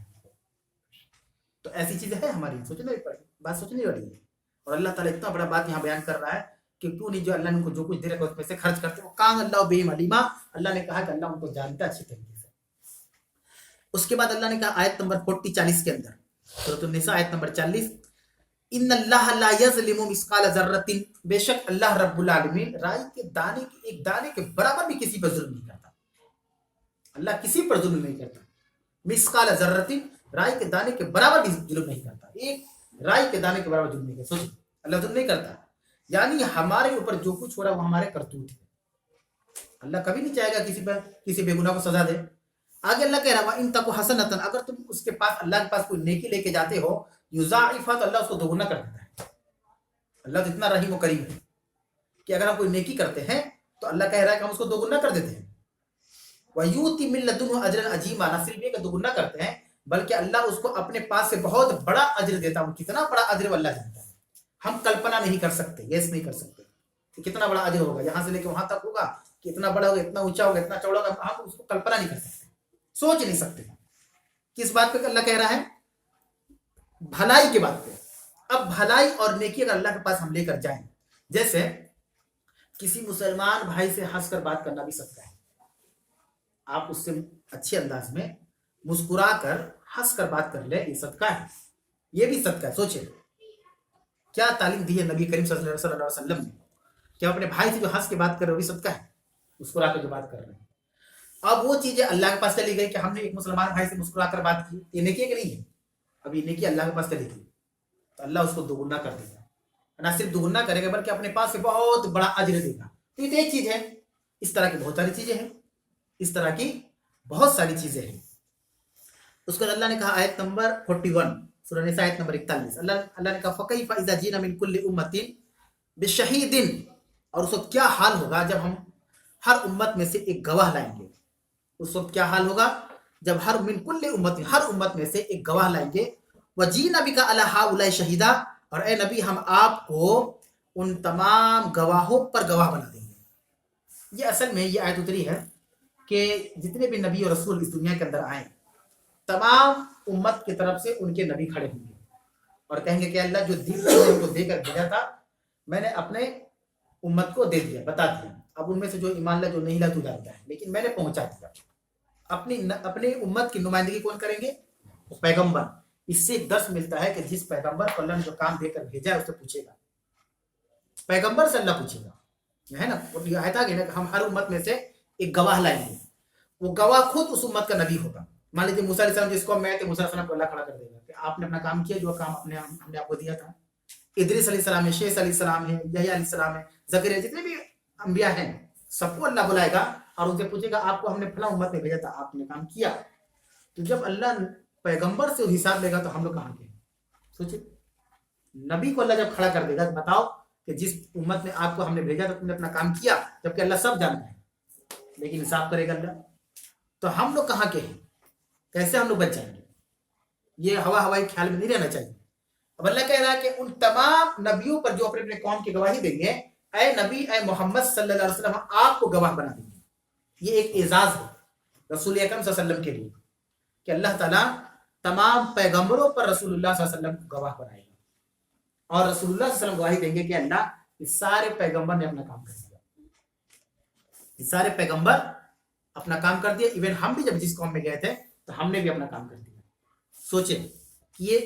S1: تو ایسی چیزیں ہیں ہماری، سوچنے بات سوچنے والی ہے. اور اللہ تعالیٰ اتنا بڑا بات یہاں بیان کر رہا ہے کہ کیوں نہیں جو اللہ نے ان کو جو کچھ دے رکھا اس میں سے خرچ کرتے وہ کان اللہ بہم علیما. اللہ نے کہا کہ اللہ ان کو جانتا ہے اچھی طریقے سے. اس کے بعد اللہ نے کہا آیت نمبر 40 کے اندر، سورۃ النساء آیت نمبر 40، ان اللہ لا یظلم مثقال ذرۃ، بے شک اللہ رب العالمین رائی کے دانے کے ایک دانے کے برابر بھی کسی پر ظلم نہیں کرتا. اللہ کسی پر ظلم نہیں کرتا. مثقال ذرۃ، رائی کے دانے کے برابر بھی ظلم نہیں کرتا، ایک رائی کے دانے کے برابر ظلم نہیں کرتا. سوچیں اللہ ظلم نہیں کرتا. یعنی ہمارے اوپر جو کچھ ہو رہا ہے وہ ہمارے کرتوت ہے. اللہ کبھی نہیں چاہے گا کسی بے گناہ کو سزا دے. آگے اللہ کہہ رہا ہے ان تک حسنتن، اگر تم اس کے پاس اللہ کے پاس کوئی نیکی لے کے جاتے ہو یضاعفا، تو اللہ اس کو دوگنا کر دیتا ہے. اللہ تو اتنا رحیم و کریم ہے کہ اگر ہم کوئی نیکی کرتے ہیں تو اللہ کہہ رہا ہے کہ ہم اس کو دوگنا کر دیتے ہیں. وَيُؤْتِ مِن لَدُنْهُ أَجْرًا عَظِيمًا، نہ صرف یہ کہ دوگنا کرتے ہیں بلکہ اللہ اس کو اپنے پاس سے بہت بڑا اجر دیتا ہے. وہ کتنا بڑا اجر اللہ جانتا ہے، ہم کلپنا نہیں کر سکتے، یس نہیں کر سکتے کہ کتنا بڑا اجر ہوگا، یہاں سے لے کے وہاں تک ہوگا، کتنا بڑا ہوگا، اتنا اونچا ہوگا، اتنا چوڑا ہوگا، ہم اس کو کلپنا نہیں کر سکتے، سوچ نہیں سکتے. کس بات پہ اللہ کہہ رہا ہے؟ بھلائی کے بات پہ. اب بھلائی اور نیکی اگر اللہ کے پاس ہم لے کر جائیں، جیسے کسی مسلمان بھائی سے ہنس کر بات کرنا بھی صدقہ ہے. آپ اس سے اچھے انداز میں مسکرا کر ہنس کر بات کر لے، یہ صدقہ ہے، یہ بھی صدقہ ہے. سوچیں کیا تعلیم دی ہے نبی کریم صلی اللہ علیہ وسلم نے کہ اپنے بھائی سے جو ہنس کے بات کر رہے وہ بھی صدقہ ہے، مسکرا کر جو بات کر رہے ہیں. اب وہ چیزیں اللہ کے پاس چلی گئی کہ ہم نے ایک مسلمان بھائی سے مسکرا کر بات کی، یہ نیکی ہے کہ نہیں ہے؟ اب یہ نیکی اللہ کے پاس چلی گئی تو اللہ اس کو دوگنا کر دے گا. نہ صرف دوگنا کرے گا بلکہ اپنے پاس سے بہت بڑا اجر دے گا. تو یہ تو ایک چیز ہے، اس طرح کی بہت ساری چیزیں ہیں، اس طرح کی بہت ساری چیزیں ہیں. اس کے بعد اللہ نے کہا آیت نمبر 41 سورہ نساء آیت نمبر 41، اللہ نے کہا فَكَيْفَ إِذَا جِئْنَا مِنْ كُلِّ أُمَّةٍ بِشَهِيدٍ، اور اس وقت کیا حال ہوگا جب ہم ہر امت میں سے ایک گواہ لائیں گے. اس وقت کیا حال ہوگا جب ہر من کل امت، ہر امت میں سے ایک گواہ لائیں گے. وَجِئْنَا بِكَ عَلَىٰ هَٰؤُلَاءِ شَهِيدًا، اور اے نبی ہم آپ کو ان تمام گواہوں پر گواہ بنا دیں گے. یہ اصل میں یہ آیت اتری ہے کہ جتنے بھی نبی اور رسول اس دنیا کے اندر آئیں تمام امت کی طرف سے ان کے نبی کھڑے ہوں گے اور کہیں گے کہ اللہ جو دین ان کو دے کر بھیجا تھا میں نے اپنے امت کو دے دیا، بتا دیا. اب ان میں سے جو ایمان لا جو نہیں لا تو جانتا ہے، لیکن میں نے پہنچا دیا. اپنی امت کی نمائندگی کون کریں گے؟ پیغمبر. اس سے ایک درس ملتا ہے کہ جس پیغمبر کو اللہ نے جو کام دے کر بھیجا ہے اس سے پوچھے گا، پیغمبر سے اللہ پوچھے گا، ہے نا. یہ آیت آ گئی نا کہ ہم ہر امت میں سے ایک گواہ لائیں گے. وہ گواہ خود اس امت کا نبی ہوگا. مان لیجیے موسیٰ علیہ السلام جس کو میں تھے، موسیٰ علیہ السلام کو اللہ کھڑا کر دے گا کہ آپ نے اپنا کام کیا جو کام ہم نے آپ کو دیا تھا. ادریس علیہ السلام ہے، شیس علیہ السلام ہے، یحییٰ علیہ السلام ہے، زکریا، جتنے بھی انبیاء ہیں سب کو اللہ بلائے گا اور ان سے پوچھے گا آپ کو ہم نے فلاں امت میں بھیجا تھا، آپ نے کام کیا. تو جب اللہ پیغمبر سے حساب لے گا تو ہم لوگ کہاں گئے؟ سوچے نبی کو اللہ جب کھڑا کر دے گا بتاؤ کہ جس امت میں آپ کو ہم نے بھیجا تو تم نے اپنا کام کیا، جبکہ اللہ سب جانتا ہے، لیکن حساب کرے گا اللہ. تو ہم لوگ کہاں کے ہیں؟ کیسے ہم لوگ بچ جائیں گے؟ یہ ہوائی خیال میں نہیں رہنا چاہیے. اب اللہ کہہ رہا ہے کہ ان تمام نبیوں پر جو اپنے اپنے قوم کی گواہی دیں گے، اے نبی اے محمد صلی اللہ علیہ وسلم آپ کو گواہ بنا دیں گے. یہ ایک اعزاز ہے رسول اکرم صلی اللہ علیہ وسلم کے لیے کہ اللہ تعالیٰ تمام پیغمبروں پر رسول اللہ صلی اللہ علیہ وسلم کو گواہ بنائے گا اور رسول اللہ صلی اللہ علیہ وسلم گواہی دیں گے کہ اللہ اس سارے پیغمبر نے اپنا کام کر دیا، اس سارے پیغمبر اپنا کام کر دیا. ایون ہم بھی جب جس قوم میں گئے تھے تو ہم نے بھی اپنا کام کر دیا. سوچیں کہ یہ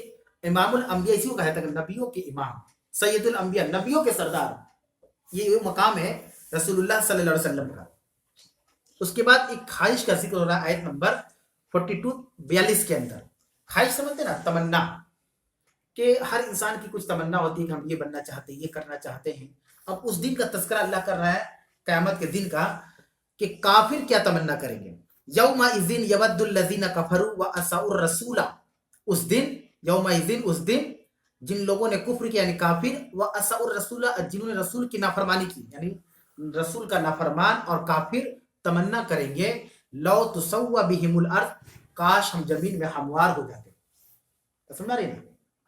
S1: امام الانبیاء اسی کو کہا جاتا ہے، نبیوں کے امام، سید الانبیاء، نبیوں کے سردار. یہ مقام ہے رسول اللہ صلی اللہ علیہ وسلم کا. اس کے بعد ایک خواہش کا ذکر ہو رہا ہے آیت نمبر 42 کے اندر. خواہش سمجھتے نا، تمنا، کہ ہر انسان کی کچھ تمنا ہوتی ہے کہ ہم یہ بننا چاہتے ہیں، یہ کرنا چاہتے ہیں. اب اس دن کا تذکرہ اللہ کر رہا ہے، قیامت کے دن کا، کہ کافر کیا تمنا کریں گے. یومئذ یود الذین کفروا وعصوا الرسول، اس دن، یومئذ اس دن جن لوگوں نے کفر کیا یعنی کافر، وعصوا الرسول جنہوں نے رسول کی نافرمانی کی یعنی رسول کا نافرمان اور کافر تمنا کریں گے لو تسوى بهم الارض، کاش ہم زمین میں ہموار ہو جاتے. سمجھا رہے نا،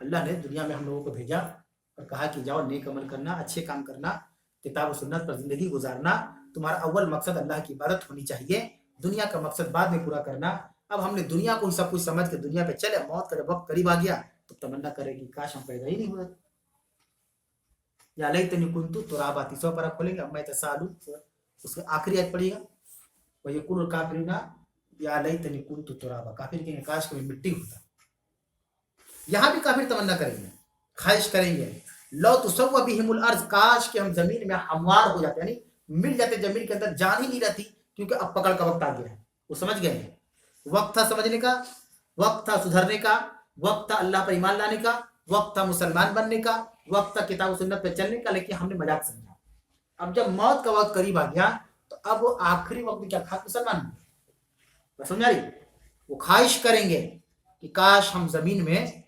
S1: اللہ نے دنیا میں ہم لوگوں کو بھیجا اور کہا کہ جاؤ نیک عمل کرنا، اچھے کام کرنا، کتاب و سنت پر زندگی گزارنا. تمہارا اول مقصد اللہ کی عبادت ہونی چاہیے، دنیا کا مقصد بعد میں پورا کرنا. اب ہم نے دنیا کو ہی سب کچھ سمجھ کے دنیا پہ چلے، موت کا جب وقت قریب آ گیا تو تمنا کرے کہ کاش ہم پیدا ہی نہیں ہوئے. یا لیتنی کنت ترابا، تیسرا پارہ کھولیں گے اما یتساءلون، اس کے آخری آیت پڑھیے گا وَيَقُولُ الْكَافِرُونَ یا لیتنی کنت ترابا، کافر کہیں گے کاش کبھی مٹی ہوتا. یہاں بھی کافر تمنا کریں گے، خواہش کریں گے لو تسوى بهم الارض، کاش کہ ہم زمین میں ہموار ہو جاتے یعنی مل جاتے، زمین کے اندر جان ہی نہیں رہتی، کیونکہ اب پکڑ کا وقت آ گیا ہے. وہ سمجھ گئے ہیں، وقت تھا سمجھنے کا، वक्त था सुधरने का, वक्त था अल्लाह पर ईमान लाने का, वक्त था मुसलमान बनने का, वक्त था किताब सुन्नत पर चलने का, लेकिन हमने मजाक समझा। अब जब मौत का वक्त करीब आ गया तो अब वो आखिरी वक्त में क्या खा मुसलमान बन, समझा रही, वो ख्वाहिश करेंगे कि काश हम जमीन में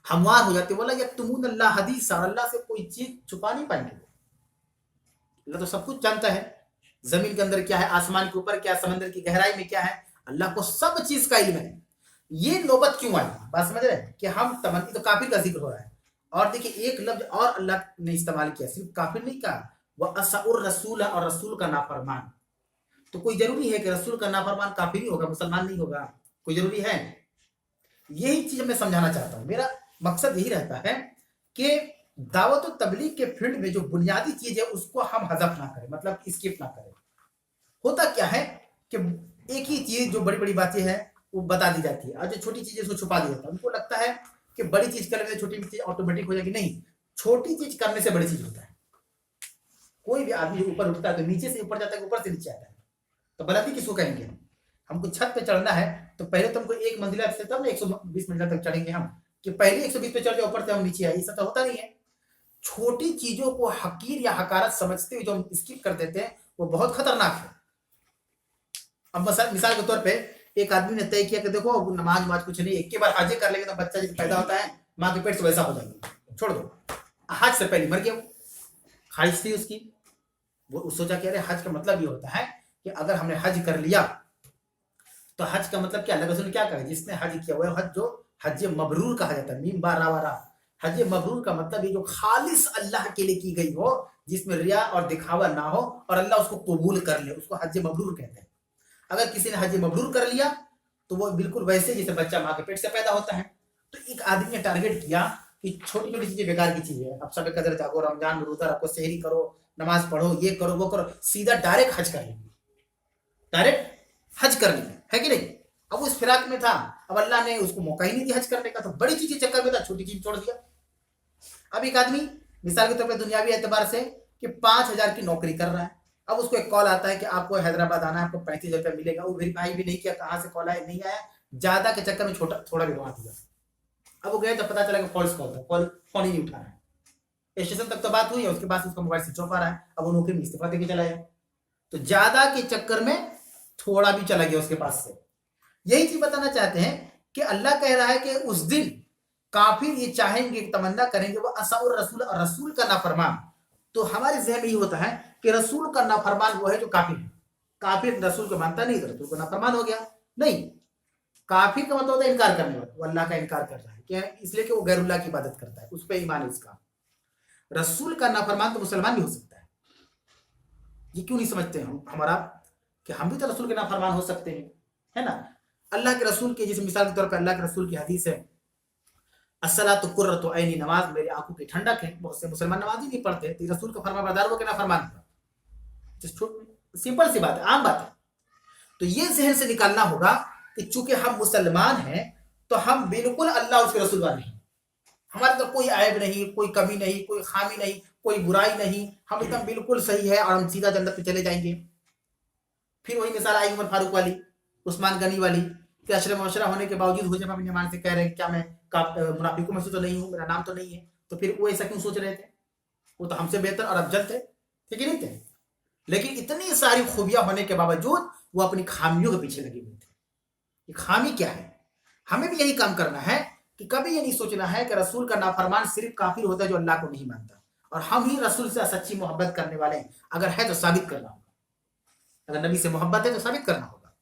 S1: हमवार हो जाते। बोला यक्तुमून अल्लाह हदीसा, अल्लाह से कोई चीज छुपा नहीं पाएंगे। अल्लाह तो सब कुछ जानता है, जमीन के अंदर क्या है, आसमान के ऊपर क्या, समंदर की गहराई में क्या है, अल्लाह को सब चीज का इल्म है। ये नौबत क्यों आई, बात समझ रहे हैं कि हम तमन्नी, तो काफिर का जिक्र हो रहा है। और देखिए एक लफ्ज और अल्लाह ने इस्तेमाल किया, सिर्फ काफिर नहीं कहा, वह असउर रसूल, और रसूल का नाफरमान। तो कोई जरूरी है कि रसूल का नाफरमान काफिर ही होगा, मुसलमान नहीं होगा, कोई जरूरी है? यही चीज मैं समझाना चाहता हूं। मेरा मकसद यही रहता है कि दावत और तबलीग के फील्ड में जो बुनियादी चीज है उसको हम हजफ ना करें, मतलब स्किप ना करें। होता क्या है कि एक ही चीज जो बड़ी बड़ी बातें हैं वो बता दी जाती है, और जो छोटी चीजें उसको छुपा दिया जाता है। उनको लगता है कि बड़ी चीज करने से छोटी चीज ऑटोमेटिक हो जाएगी, नहीं, छोटी चीज करने से बड़ी चीज होता है। कोई भी आदमी ऊपर उठता है तो नीचे से ऊपर जाता है, ऊपर से नीचे आता है, तो गलती किसको कहेंगे? हमको छत पे चढ़ना है तो पहले तो हमको एक मंजिला से तब 120 मंजिला तक चढ़ेंगे हम, कि पहले 120 पे चढ़ जाए ऊपर से हम नीचे आए, ऐसा तो होता नहीं है। छोटी चीजों को हकीर या हकारत समझते हुए जो हम स्किप कर देते हैं वो बहुत खतरनाक है। अब मिसाल के तौर पे एक आदमी ने तय किया कि देखो नमाज नमाज कुछ नहीं, एक के बार हाजे कर लेंगे तो बच्चा जब पैदा होता है माँ के पेट से वैसा हो जाएगा, छोड़ दो। हज से पहले मर गया, वो ख्वाहिश थी उसकी, वो सोचा कि अरे हज का मतलब ये होता है कि अगर हमने हज कर लिया तो हज का मतलब क्या, अल्लाह रसूल ने क्या कहा, जिसने हज किया वो हज जो हज मबरूर कहा जाता है, मीम बा रा वा रा। हज मबरूर का मतलब ये जो खालिस अल्लाह के लिए की गई हो, जिसमें रिया और दिखावा ना हो और अल्लाह उसको कबूल कर ले, उसको हज मबरूर कहते हैं। अगर किसी ने हज मबरूर कर लिया तो वो बिल्कुल वैसे जैसे बच्चा माँ के पेट से पैदा होता है। तो एक आदमी ने टारगेट किया कि छोटी छोटी चीजें बेकार की चीजें, अब सब कदर जागो, रमजान में रोजा रखो, सहरी करो, नमाज पढ़ो, ये करो वो करो, सीधा डायरेक्ट हज कर लेंगे, डायरेक्ट हज कर लेंगे, है कि नहीं? अब वो इस फिराक में था, अब अल्लाह ने उसको मौका ही नहीं दिया हज करने का, तो बड़ी चीज के चक्कर में था, छोटी चीज छोड़ दिया। अब एक आदमी मिसाल के तौर पर दुनियावी एतबार से कि 5,000 की नौकरी कर रहा है, अब उसको एक कॉल आता है कि आपको हैदराबाद आना है, आपको 35,000 रुपया मिलेगा। वो वेरीफाई भी नहीं किया कहाँ से कॉल आया, नहीं आया, ज्यादा के चक्कर में थोड़ा भी गंवा दिया। अब वो गए तो पता चला कि फॉल्स कॉल था, कॉल फोन ही नहीं उठा रहा है। स्टेशन तक तो बात हुई है, उसके बाद उसका मोबाइल स्विच ऑफ आ रहा है, अब वो नौकरी में इस्तीफा देके चला है। तो ज्यादा के चक्कर में थोड़ा भी चला गया उसके पास से। यही चीज बताना चाहते हैं कि अल्लाह कह रहा है कि उस दिन काफिर ये चाहेंगे, तमन्ना करेंगे, वो असउर रसूल, और रसूल का नाफरमान। तो हमारे जहन में ये होता है कि रसूल का नाफरमान वो है जो काफिर है। काफिर रसूल को मानता नहीं तो रसूल को नाफरमान हो गया, नहीं। काफिर का मतलब होता है इनकार करने वाला, वो अल्लाह का इनकार कर रहा है, क्या इसलिए कि वो गैरुल्लाह की इबादत करता है, उस पर ईमान है उसका। रसूल का नाफरमान तो मुसलमान भी हो सकता है। ये क्यों नहीं समझते हम हमारा कि हम भी तो रसूल के नाफरमान हो सकते हैं, है ना? अल्लाह के रसूल के, जैसे मिसाल के तौर पर अल्लाह के रसूल की हदीस है, अस्सलातु कुर्रतु ऐनी, नमाज मेरी आंखों की ठंडक है। बहुत से मुसलमान नमाज ही नहीं पढ़ते, तो रसूल का फरमाबरदार वो के नाफरमान हुआ। सिंपल सी बात है, आम बात है। तो ये जहन से निकालना होगा कि चूंकि हम मुसलमान हैं तो हम बिल्कुल अल्लाह उसके रसूल वाले हैं, हमारे तो कोई ऐब नहीं, कोई कमी नहीं, कोई खामी नहीं, कोई बुराई नहीं, हम एकदम बिल्कुल सही है और हम सीधा जन्नत पे चले जाएंगे। फिर वही मिसाल आई उमर फारूक वाली, उस्मान गनी वाली, कि अशरफ मशरा होने के बावजूद हुजैफा बिन यमान से कह रहे हैं क्या मैं मुनाफिकों में से तो नहीं हूँ, मेरा नाम तो नहीं है। तो फिर वो ऐसा क्यों सोच रहे थे? वो तो हमसे बेहतर और अफजल थे, ठीक नहीं थे? लेकिन इतनी सारी खूबियां होने के बावजूद वो अपनी खामियों के पीछे लगे हुए थे। ये खामी क्या है? हमें भी यही काम करना है कि कभी ये नहीं सोचना है कि रसूल का नाफरमान सिर्फ काफिर होता है जो अल्लाह को नहीं मानता, और हम ही रसूल से सच्ची मोहब्बत करने वाले हैं। अगर है तो साबित करना होगा, अगर नबी से मोहब्बत है तो साबित करना होगा,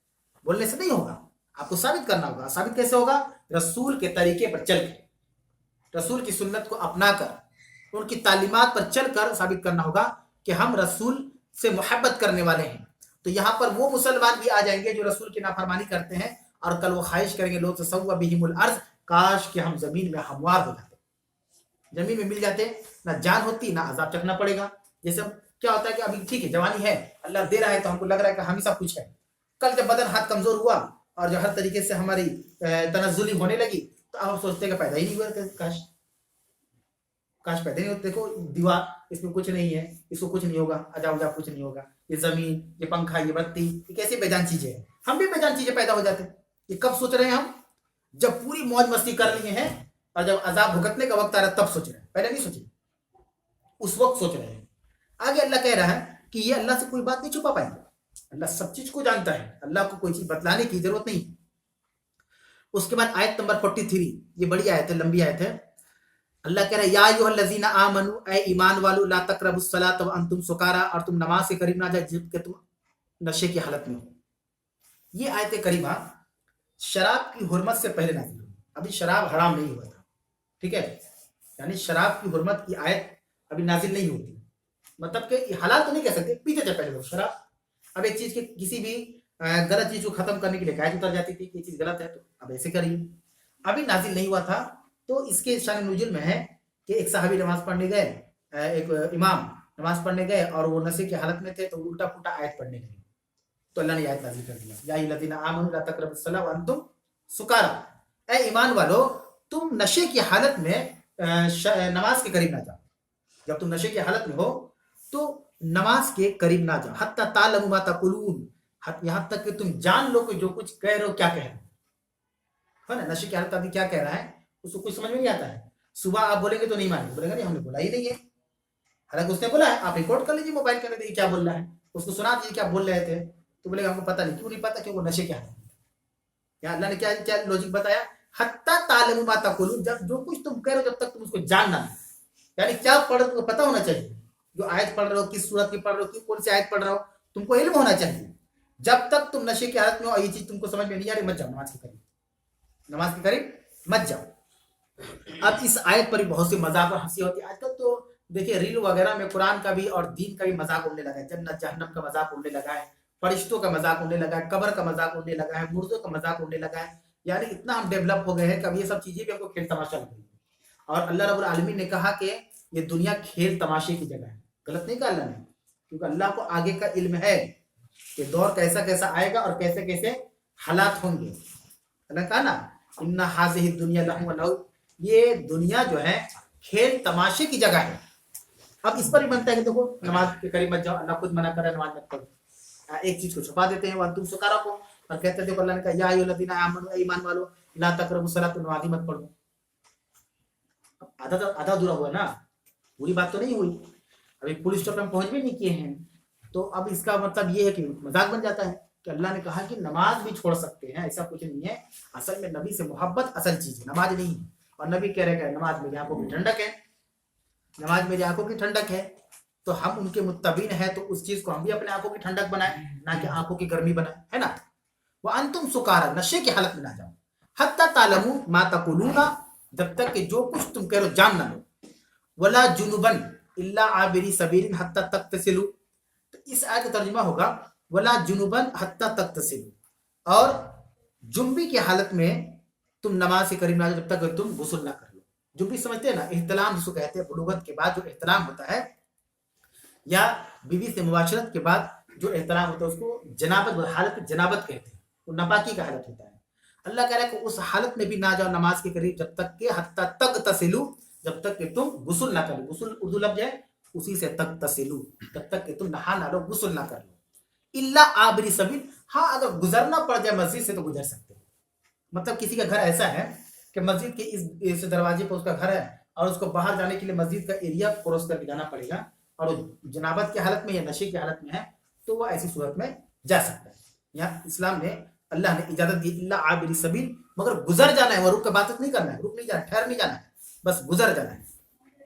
S1: बोलने से नहीं होगा, आपको साबित करना होगा। साबित कैसे होगा? रसूल के तरीके पर चल कर, रसूल की सुन्नत को अपनाकर, उनकी तालीमात पर चलकर साबित करना होगा कि हम रसूल से मोहब्बत करने वाले हैं। तो यहाँ पर वो मुसलमान भी आ जाएंगे जो रसूल की नाफरमानी करते हैं, और कल वो ख्वाहिश करेंगे लोग तसव्वा बिहिमुल अर्ज़, काश कि हम जमीन में हमवार हो जाते, जमीन में मिल जाते, ना जान होती ना अजाब चखना पड़ेगा। जैसे क्या होता है कि अभी ठीक है जवानी है, अल्लाह दे रहा है तो हमको लग रहा है कि हम ही सब कुछ है। कल जब बदन हाथ कमजोर हुआ और जो हर तरीके से हमारी तनज़्ज़ुली होने लगी, तो अब हम सोचते हैं कि पैदा ही नहीं हुआ, काश काश पैदा नहीं होते। देखो दीवार, इसमें कुछ नहीं है, इसको कुछ नहीं होगा, अजा उजा कुछ नहीं होगा, ये जमीन, ये पंखा, ये बत्ती, ये कैसी बेजान चीजें हैं। हम भी बेजान चीजें पैदा हो जाते हैं। ये कब सोच रहे हैं हम? जब पूरी मौज मस्ती कर लिए हैं और जब अजाब भुगतने का वक्त आ रहा है तब सोच रहे हैं, पहले नहीं सोचे, उस वक्त सोच रहे हैं। आगे अल्लाह कह रहा है कि ये अल्लाह से कोई बात नहीं छुपा पाएंगे, अल्लाह सब चीज को जानता है, अल्लाह को कोई चीज बतलाने की जरूरत नहीं। उसके बाद आयत नंबर 43, ये बड़ी आयत है, लंबी आयत है। अल्लाह कह रहा है या अय्युहल्लज़ीना आमनू, ऐ ईमान वालो, ला तक़रबुस सलात व अंतुम सुकारा, और तुम नमाज के करीब ना जाओ जबकि तुम नशे की हालत में हो। ये आयत करीमा शराब की हुर्मत से पहले नाज़िल हुई, अभी शराब हराम नहीं हुआ था, ठीक है, यानी शराब की हुर्मत की आयत अभी नाजिल नहीं होती, मतलब कि हलाल तो नहीं कह सकते, पीते थे पहले लोग शराब। अब एक चीज के किसी भी गलत चीज को खत्म करने के लिए गाय उतर जाती थी कि ये चीज गलत है तो अब ऐसे करिए, अभी नाजिल नहीं हुआ था। तो इसके शान नुजुल में है कि एक साहबी नमाज पढ़ने गए, एक इमाम नमाज पढ़ने गए और वो नशे की हालत में थे, तो उल्टा पुल्टा आयत पढ़ने लगे, तो अल्लाह ने आयत नाजिल कर दिया या अय्युहल्लज़ीना आमनू ला तक़रबुस सलात व अंतुम सुकारा, ऐ ईमान वालो तुम नशे की हालत में नमाज के करीब ना जाओ, जब तुम नशे की हालत में हो तो नमाज के करीब ना जाओ, हत्ता तालमू मा तक़ुलून, यहाँ तक कि तुम जान लो कि जो कुछ कह रहे हो क्या कह रहे हो, है ना। नशे की हालत आदमी क्या कह रहा है उसको कुछ समझ में नहीं आता है, सुबह आप बोलेंगे तो नहीं मानेंगे, बोलेंगे नहीं हमने बोला ही नहीं है, हालांकि उसने बोला है, आप रिकॉर्ड कर लीजिए मोबाइल के अंदर देखिए क्या बोल रहा है, उसको सुना दीजिए क्या बोल रहे थे, तो बोलेगा हमको पता नहीं, क्यों नहीं पता, क्योंकि नशे की हालत में। यहाँ अल्लाह ने क्या क्या लॉजिक बताया, हत्ता तालमू मा तक़ुलून, जब जो कुछ तुम कह रहे हो जब तक तुम उसको जानना है, यानी क्या पढ़ रहे हो पता होना चाहिए, जो आयत पढ़ रहे हो किस सूरत की पढ़ रहे हो, कौन सी आयत पढ़ रहे हो, तुमको इल्म होना चाहिए। जब तक तुम नशे की हालत में हो और ये चीज तुमको समझ में नहीं आ रही, मत जाओ नमाज के करीब, नमाज के करीब मत जाओ। अब इस आयत पर भी बहुत सी मजाक और हंसी होती है आजकल, तो देखिए रील वगैरह में कुरान का भी और दीन का भी मजाक उड़ने लगा है, जन्नत जहन्नम का मजाक उड़ने लगा है, फरिश्तों का मजाक उड़ने लगा है, कब्र का मजाक उड़ने लगा है, मुर्दों का मजाक उड़ने लगा है, यानी इतना हम डेवलप हो गए हैं कि अब ये सब चीजें भी हमको खेल तमाशा लग रही है। और अल्लाह रब्बुल आलमीन ने कहा कि ये दुनिया खेल तमाशे की जगह है, गलत नहीं कहा अल्लाह ने, क्योंकि अल्लाह को आगे का इल्म है कि दौर कैसा कैसा आएगा और कैसे कैसे हालात होंगे। अल्लाह कहा ना इन्ना हाज़िही दुनिया लहू व लहव, ये दुनिया जो है खेल तमाशे की जगह है। अब इस पर ही बनता है कि देखो नमाज के करीब मत जाओ, अल्लाह खुद मना कर रहा है नमाज मत पढ़ो, एक चीज को छुपा देते हैं वह तुम सुकारा को, और कहते हैं देखो अल्लाह ने कहा या अय्युहल्लज़ीना आमनू, ईमान वालो, ला तक़रबुस सलात, नमाज मत पढ़ो। आधा आधा अधूरा हुआ ना, पूरी बात तो नहीं हुई, अभी पुलिस स्टॉप में पहुंच भी नहीं किए हैं, तो अब इसका मतलब ये है कि मजाक बन जाता है कि अल्लाह ने कहा कि नमाज भी छोड़ सकते हैं, ऐसा कुछ नहीं है। असल में नबी से मोहब्बत असल चीज है, नमाज नहीं है। और नबी कह रहे हैं नमाज मेरी आंखों की ठंडक है, नमाज मेरी आंखों की ठंडक है, तो हम उनके मुत्तबीन है तो उस चीज को हम भी अपने आंखों की ठंडक बनाए, ना कि आंखों की गर्मी बनाए, है ना। वह अंतुम सुकारा, नशे की हालत में ना जाओ, हत्ता तालमू मा तक़ुलूना, जब तक कि जो कुछ तुम कह रहे हो जान ना लो, वला जुनुबन इल्ला आबिरी सबीलिन हत्ता तक्तसिलू, तो इस आयत का तर्जुमा होगा वला जुनुबन हत्ता तक्तसिलू, और जुम्बी की हालत में तुम नमाज के करीब ना जब तक तुम गुस्ल ना कर लो। जुम्बी समझते हैं ना, एहतलाम जिसको कहते हैं, बुलूगत के बाद जो एहतलाम होता है या बीवी से मुबाशरत के बाद जो एहतलाम होता है उसको जनाबत, हालत जनाबत कहते हैं, वो नापाकी का हालत होता है। अल्लाह कह रहा है कि उस हालत में भी ना जाओ नमाज के करीब जब तक के हत्ता तक्तसिलू, जब तक कि तुम गुस्ल ना कर लो, गुस्ल उर्दू लफ्ज है उसी से तक्तसिलू, तब तक कि तुम नहा ना लो, गुस्ल ना कर लो। इल्ला आबरी सबील, हाँ अगर गुजरना पड़ जाए मस्जिद से तो गुजर सकते हो, मतलब किसी का घर ऐसा है कि मस्जिद के इस दरवाजे पर उसका घर है और उसको बाहर जाने के लिए मस्जिद का एरिया क्रॉस करके जाना पड़ेगा, और जनाबत की हालत में या नशे की हालत में है तो वह ऐसी सूरत में जा सकता है। यहाँ इस्लाम ने, अल्लाह ने इजाजत दी इल्ला आबिरी सबील, मगर गुजर जाना है, वह रुक के बात नहीं करना है, रुक नहीं जाना, ठहर नहीं जाना है, बस गुजर जाना है।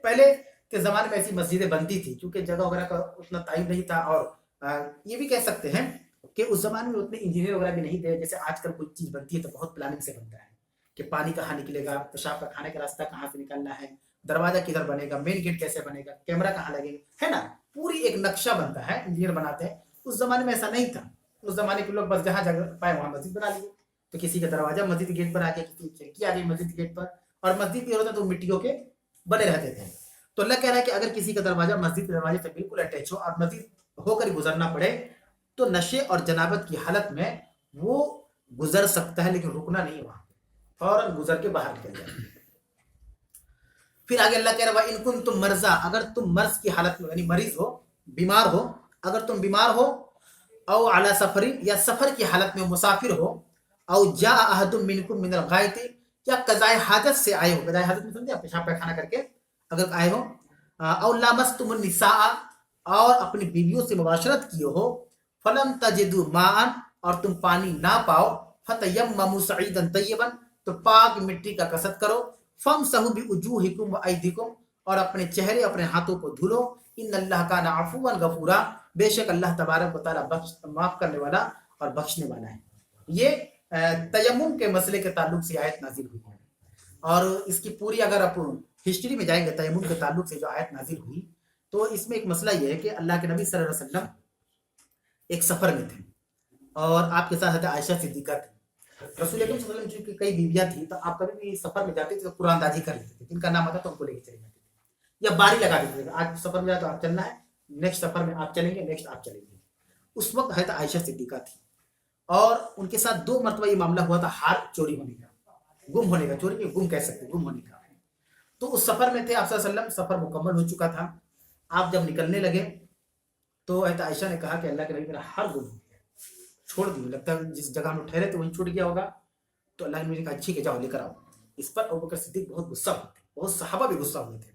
S1: पहले के जमाने में ऐसी मस्जिदें बनती थी क्योंकि जगह वगैरह का उतना टाइम नहीं था, और ये भी कह सकते हैं कि उस जमाने में उतने इंजीनियर वगैरह भी नहीं थे, जैसे आजकल कोई चीज बनती है तो बहुत प्लानिंग से बनता है कि पानी कहाँ निकलेगा, पेशाब का खाने का रास्ता कहाँ से निकलना है, दरवाजा किधर बनेगा, मेन गेट कैसे बनेगा, कैमरा कहाँ लगेगा, है ना, पूरी एक नक्शा बनता है, इंजीनियर बनाते हैं। उस जमाने में ऐसा नहीं था, उस जमाने के लोग बस जहाँ जगह पाए वहां मस्जिद बना लिए, तो किसी का दरवाजा मस्जिद गेट पर आ गया, किसी की खिड़की आ गई मस्जिद गेट पर, और मस्जिद भी होता तो मिट्टियों के बने रहते थे। तो अल्लाह कह रहा है कि अगर किसी का दरवाजा मस्जिद के दरवाजे से बिल्कुल अटैच हो और मस्जिद होकर गुजरना पड़े तो नशे और जनाबत की हालत में वो गुजर सकता है, लेकिन रुकना नहीं, वहां फौरन गुजर के बाहर निकल जाए। फिर आगे अल्लाह कह रहा है इनकुन तुम मर्जा, अगर तुम मर्ज की हालत में यानी मरीज हो, बीमार हो, अगर तुम बीमार हो, औ अला सफरी या सफर की हालत में मुसाफिर हो, औ जा अहदुम मिनकुम मिनल गायति, या कज़ाए हाजत से आए हो, कज़ाए हाजत में समझे पेशाब पैखाना करके अगर आए हो, और लामस्तुमुन निसाअ, और अपनी बीवियों से मुबाशरत किए हो, फलम तजिदु माअन, और तुम पानी ना पाओ, फतयम्ममु सईदन तय्यबन, तो पाक मिट्टी का कसरत करो, फमसहु बिवुजूहिकुम व अयदीकुम, और अपने चेहरे अपने हाथों को धुलो, इन्नल्लाह काना अफुवन गफूरा, बेशक अल्लाह तबारक व तआला माफ करने वाला और बख्शने वाला है। ये तयम्मुम के मसले के ताल्लुक से आयत नाजिल हुई है, और इसकी पूरी अगर आप हिस्ट्री में जाएंगे तयम्मुम के ताल्लुक से जो आयत नाजिल हुई, तो इसमें एक मसला ये है कि अल्लाह के नबी सल्लल्लाहु अलैहि वसल्लम एक सफर में थे, और आपके साथ हज़रत आयशा सिद्दीक़ा थी। रसूल अकरम सल्लल्लाहु अलैहि वसल्लम की कई बीवियां थी, तो आप कभी भी सफर में जाते थे तो कुरानदाजी कर लेते थे, जिनका नाम आता तो उनको लेके चले जाते थे, या बारी लगा देते थे, आज सफर में जाए तो आप चलना है, नेक्स्ट सफर में आप चलेंगे, नेक्स्ट आप चलेंगे। उस वक्त हज़रत आयशा सिद्दीक़ा थी, और उनके साथ 2 मरतबा ये मामला हुआ था हार चोरी होने का, गुम होने का, चोरी नहीं गुम कह सकते, गुम होने का। तो उस सफर में थे आप सल्लल्लाहु अलैहि वसल्लम, सफर मुकम्मल हो चुका था, आप जब निकलने लगे तो हज़रत आयशा ने कहा कि अल्लाह के नबी मेरा हार गुम हो गया, छोड़ दिए, लगता है जिस जगह में ठहरे थे वहीं छूट गया होगा। तो अल्लाह के नबी ने कहा ठीक है जाओ लेकर आओ। इस पर अबू बकर सिद्दीक बहुत गुस्सा हुए थे, बहुत सहाबा भी गुस्सा हुए थे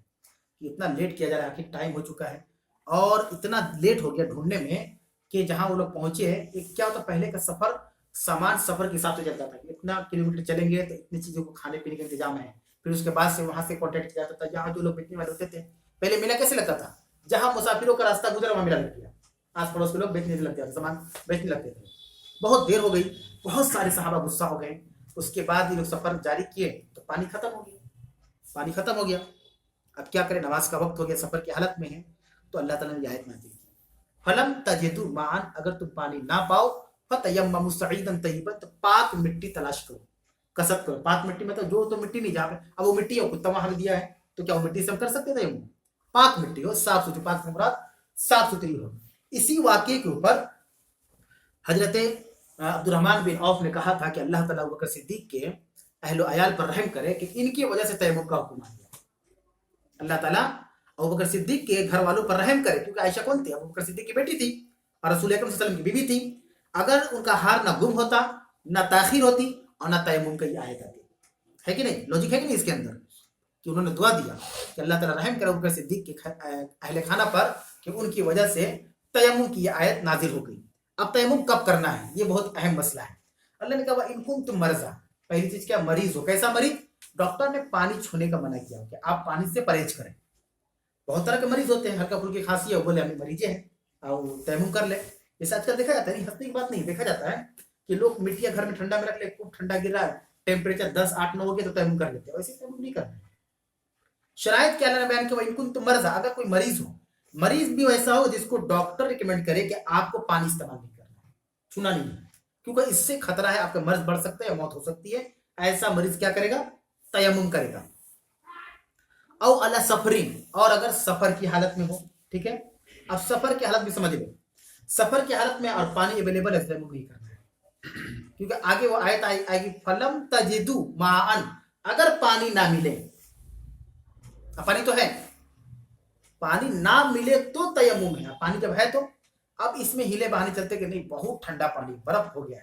S1: कि इतना लेट किया जा रहा है, आखिर टाइम हो चुका है, और इतना लेट हो गया ढूंढने में कि जहां वो लोग पहुंचे, एक क्या होता पहले का सफर सामान सफर के हिसाब से चलता था कि इतना किलोमीटर चलेंगे तो इतनी चीजों को खाने पीने का इंतजाम है, फिर उसके बाद से वहां से कॉन्टेक्ट किया जाता था, जहाँ जो लोग बेचने वाले होते थे। पहले मेला कैसे लगता था, जहां मुसाफिरों का रास्ता गुजरा वहां मेला लग गया, आस पड़ोस के लोग बेचने लगते थे, सामान बेचने लगते थे। बहुत देर हो गई, बहुत सारे सहाबा गुस्सा हो गए। उसके बाद ये लोग सफर जारी किए तो पानी खत्म हो गया, पानी खत्म हो गया। अब क्या करें, नमाज का वक्त हो गया, सफर की हालत में है। तो अल्लाह ताला ने आयत नाज़िल की, फलम तजिदु माअन, अगर तुम पानी ना पाओ, फतयम्ममु सईदन तय्यबन, तो पाक मिट्टी तलाश करो, कसरत करो। पाक मिट्टी मतलब जो तो मिट्टी नहीं, जहाँ पे अब वो मिट्टी हो, कुत्ता वहां दिया है तो क्या वो मिट्टी से हम कर सकते थे? पाक मिट्टी हो, साफ सुथरी, पाक से मुराद साफ सुथरी हो। इसी वाक़े के ऊपर हजरत अब्दुर्रहमान बिन औफ ने कहा था कि अल्लाह ताला अबू बकर सिद्दीक के अहलो अयाल पर रहम करे कि इनकी वजह से तयम्मुम का हुक्म आ गया। अल्लाह ताला अबू बकर सिद्दीक के घर वालों पर रहम करे, क्योंकि आयशा कौन थी? अबू बकर सिद्दीक की बेटी थी और रसूल अकरम सल्लल्लाहु अलैहि वसल्लम की बीवी थी। अगर उनका हार ना गुम होता, ना ताखीर होती, और ना तयम्मुम का ये आयत आती, है कि नहीं? लॉजिक है कि नहीं इसके अंदर, कि उन्होंने दुआ दिया कि अल्लाह ताला रहम करे अबू बकर सिद्दीक के अहले खाना पर कि उनकी वजह से तयम्मुम की ये आयत नाजिल हो गई। अब तयम्मुम कब करना है, ये बहुत अहम मसला है। अल्लाह ने कहा इन कुंतुम मरज़ा, पहली चीज क्या, मरीज हो। कैसा मरीज? डॉक्टर ने पानी छूने का मना किया कि आप पानी से परहेज करें। बहुत तरह के मरीज होते हैं, हल्का फुल्की खांसी है, बोले हमें मरीजे हैं और तयम्मुम कर ले। जैसे आजकल देखा जाता है, हंसने की बात नहीं, देखा जाता है कि लोग मिट्टियां घर में ठंडा में रख ले, खूब ठंडा गिर रहा है, टेम्परेचर 10, 8, 9 हो गया तो तयम्मुम कर लेते हैं। वैसे तयम्मुम नहीं करना है। शरायत क्या अल्लाह ने बयान किया, इन कुंतुम मरज़ा, अगर कोई मरीज हो, मरीज भी वैसा हो जिसको डॉक्टर रिकमेंड करे कि आपको पानी इस्तेमाल नहीं करना है, छूना नहीं है, क्योंकि इससे खतरा है, आपका मर्ज बढ़ सकता है या मौत हो सकती है। ऐसा मरीज क्या करेगा? तयम्मुम करेगा। औ अला सफरिन, और अगर सफर की हालत में हो, ठीक है। अब सफर की हालत भी समझ लो, सफर की हालत में और पानी अवेलेबल है, तयम्मुम नहीं करना है, क्योंकि आगे वो आयत आएगी फलम तजिदु माअन, अगर पानी ना मिले, पानी तो है, पानी ना मिले तो तयम्मुम है, पानी जब है तो। अब इसमें हिले बहाने चलते कि नहीं बहुत ठंडा पानी, बर्फ हो गया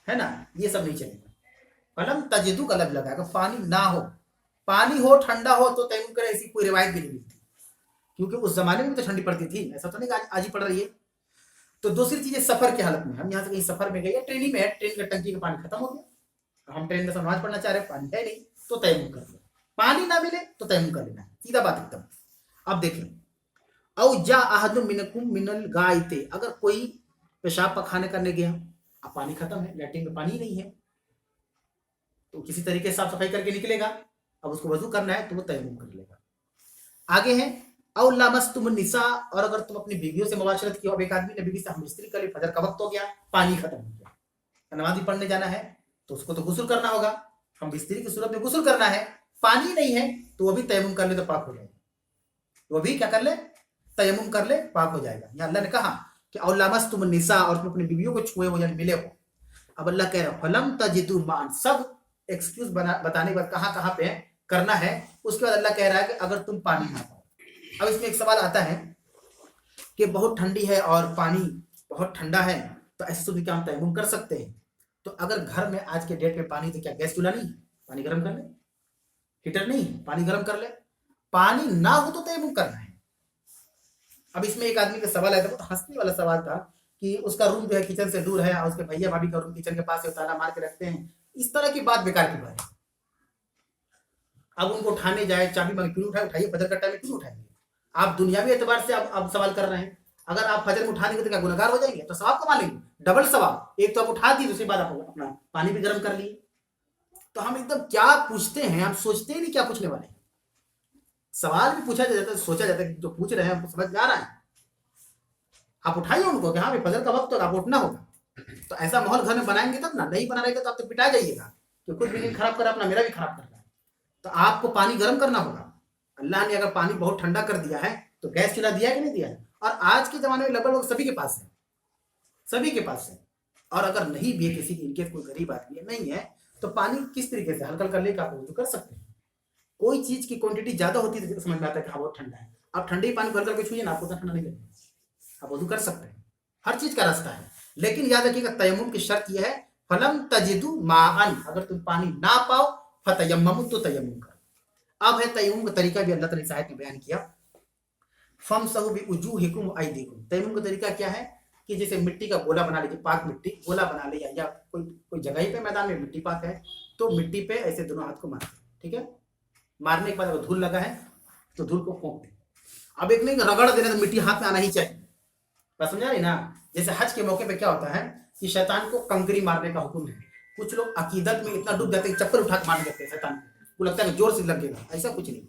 S1: है ना, ये सब नहीं चलेगा। फलम तजिदु का लब लगा, पानी ना हो, पानी हो ठंडा हो तो तयम्मुम करे, ऐसी कोई रिवायत भी नहीं मिलती, क्योंकि उस जमाने में तो ठंडी पड़ती थी, ऐसा तो नहीं आज ही पड़ रही है। तो दूसरी चीज है सफर की हालत में, हम यहाँ से कहीं सफर में गए, ट्रेन में है, ट्रेन का टंकी का पानी खत्म हो गया, हम ट्रेन में नमाज पढ़ना चाह रहे, पानी है नहीं, तो तयम्मुम कर लो। पानी ना मिले तो तयम्मुम कर लेना, सीधा बात एकदम। अब देखें, औ जा अहदुम मिनकुम मिनल गायते, अगर कोई पेशाब पखाने करने गया, अब पानी खत्म है, लैट्रिन में पानी नहीं है, तो किसी तरीके से साफ सफाई करके निकलेगा, अब उसको वजू करना है तो वो तयम्मुम कर लेगा। आगे है औ लामस्तुम निसा, और अगर तुम अपनी बीवियों से मुबाशरत की, अब एक आदमी ने बीवी से हम इस्त्री कर ली, फजर का वक्त हो गया, पानी खत्म हो गया, नमाज भी पढ़ने जाना है तो उसको तो गुस्ल करना होगा, हम बिस्तरी की सूरत में गुस्ल करना है, पानी नहीं है तो वो भी तयम्मुम कर ले तो पाक हो जाएगा, वो भी क्या कर ले? तयम्मुम कर ले, पाक हो जाएगा। यहाँ अल्लाह ने कहा कि औ लामस्तुम निसा, और तुम अपनी बीवियों को छुए हो यानी मिले हो। अब अल्लाह कह रहा है फलम तजिदु माअन, सब एक्सक्यूज बताने के बाद कहाँ कहाँ पे करना है, उसके बाद अल्लाह कह रहा है कि अगर तुम पानी ना पाओ। अब इसमें एक सवाल आता है कि बहुत ठंडी है और पानी बहुत ठंडा है, तो ऐसे सूरत क्या हम तयम्मुम कर सकते हैं? तो अगर घर में आज के डेट में पानी, तो क्या गैस चूल्हा नहीं है? पानी गर्म कर ले, हीटर नहीं है, पानी गर्म कर ले। पानी ना हो तो तयम्मुम करना है। अब इसमें एक आदमी का सवाल आया था, बहुत हंसने वाला सवाल था कि उसका रूम जो है किचन से दूर है और उसके भैया भाभी का रूम किचन के पास है, ताला मार के रखते हैं। इस तरह की बात बेकार की बात है। अब उनको उठाने जाए, चाबी मांगे, क्यों उठाए? उठाइए, फजर का टाइम में क्यों उठाएंगे? आप दुनियावी एतबार से आप सवाल कर रहे हैं। अगर आप फजर में उठा देंगे तो क्या गुनहगार हो जाएंगे? तो सवाब कमा लेंगे, डबल सवाब। एक तो आप उठा दिए, दूसरी बात आप अपना पानी भी गर्म कर लिए। तो हम एकदम क्या पूछते हैं, हम सोचते ही नहीं क्या पूछने वाले हैं। सवाल भी पूछा जाता है, सोचा जाता है जो पूछ रहे हैं हमको समझ में आ रहा है। आप उठाइए उनको कि हाँ भाई फजर का वक्त होगा, आप उठना होगा। तो ऐसा माहौल घर में बनाएंगे तब ना। नहीं बना रहेगा तो आप तो पिटा जाइएगा कि कुछ भी खराब करा अपना, मेरा भी खराब कर रहा है। तो आपको पानी गर्म करना होगा। अल्लाह ने अगर पानी बहुत ठंडा कर दिया है तो गैस चूल्हा दिया कि नहीं दिया है? और आज के जमाने में लगभग सभी के पास है, सभी के पास है। और अगर नहीं भी है, किसी की इनके कोई गरीब आदमी है, नहीं है, तो पानी किस तरीके से हल्का कर लेकर आप वजू कर सकते हैं। कोई चीज की क्वांटिटी ज्यादा होती है तो समझ में आता है कि हाँ बहुत ठंडा है। आप ठंडे ही पानी भर करके छूइए ना, आपको उतना ठंडा नहीं लगेगा, आप वजू कर सकते हैं। हर चीज का रास्ता है। लेकिन याद रखिएगा तयम्मुम की शर्त यह है, फलम तजिदु माअन, अगर तुम पानी ना पाओ फतयम्ममु, तो तयम्मुम करो। अब है तयम्मुम का तरीका भी अल्लाह ताला ने आयत में बयान किया, फमसहु बिवुजूहिकुम व अयदीकुम। तयम्मुम का तरीका क्या है कि जैसे मिट्टी का गोला बना लीजिए, पाक मिट्टी गोला बना लिया, या कोई जगह ही पे मैदान में मिट्टी पाक है तो मिट्टी पे ऐसे दोनों हाथ को मार, ठीक है। मारने के बाद अगर धूल लगा है तो धूल को फूंक दे। अब एक नहीं रगड़ देना, तो मिट्टी हाथ में आना ही चाहिए। बात समझा रही ना? जैसे हज के मौके पे क्या होता है कि शैतान को कंकरी मारने का हुक्म है। कुछ लोग अकीदत में इतना डूब जाते हैं, चप्पल उठा के मारने लगते हैं शैतान को, लगता है जोर से लगेगा, ऐसा कुछ नहीं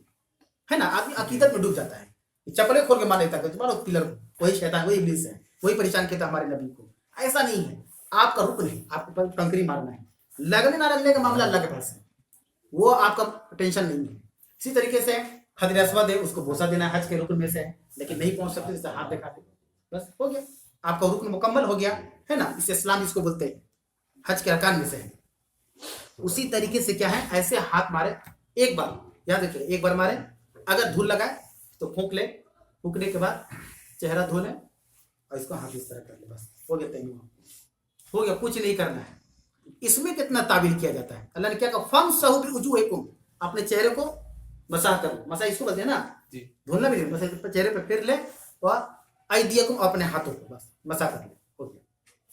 S1: है ना। आदमी अकीदत में डूब जाता है, चप्पलें खोल के मार लेता है तुम्हारा पिलर को, वही शैतान, वही इब्लीस है, वही परेशान किया हमारे नबी को। ऐसा नहीं है, आपका रुकन है, आपको कंकरी मारना है। लगने ना लगने का मामला अल्लाह के पास है, वो आपका टेंशन नहीं है। इसी तरीके से हजर अस्वद है, उसको बोसा देना हज के रुकन में से है, लेकिन नहीं पहुंच सकते जैसे हाथ दिखाते, बस हो गया, आपका रुकन मुकम्मल हो गया, है ना। इसे इस्लाम इसको बोलते हैं, हज के अरकान में से है। उसी तरीके से क्या है, ऐसे हाथ मारे एक बार, याद रखिए एक बार मारे, अगर धूल लगाए तो फूंक ले, फूंकने के बाद चेहरा धो ले और इसको हाथ इस तरह कर ले, बस हो गया, तयम्मुम हो गया, कुछ नहीं करना है। इसमें कितना ताबीर किया जाता है। अल्लाह ने क्या कहा, फमसहु बिवुजूहिकुम, अपने चेहरे को मसाह करो, मसाह इसको बोलते हैं ना, धुलना भी नहीं, मसाह चेहरे पे फिर ले, और अयदियकुम, अपने हाथों को बस मसाह कर ले, हो गया।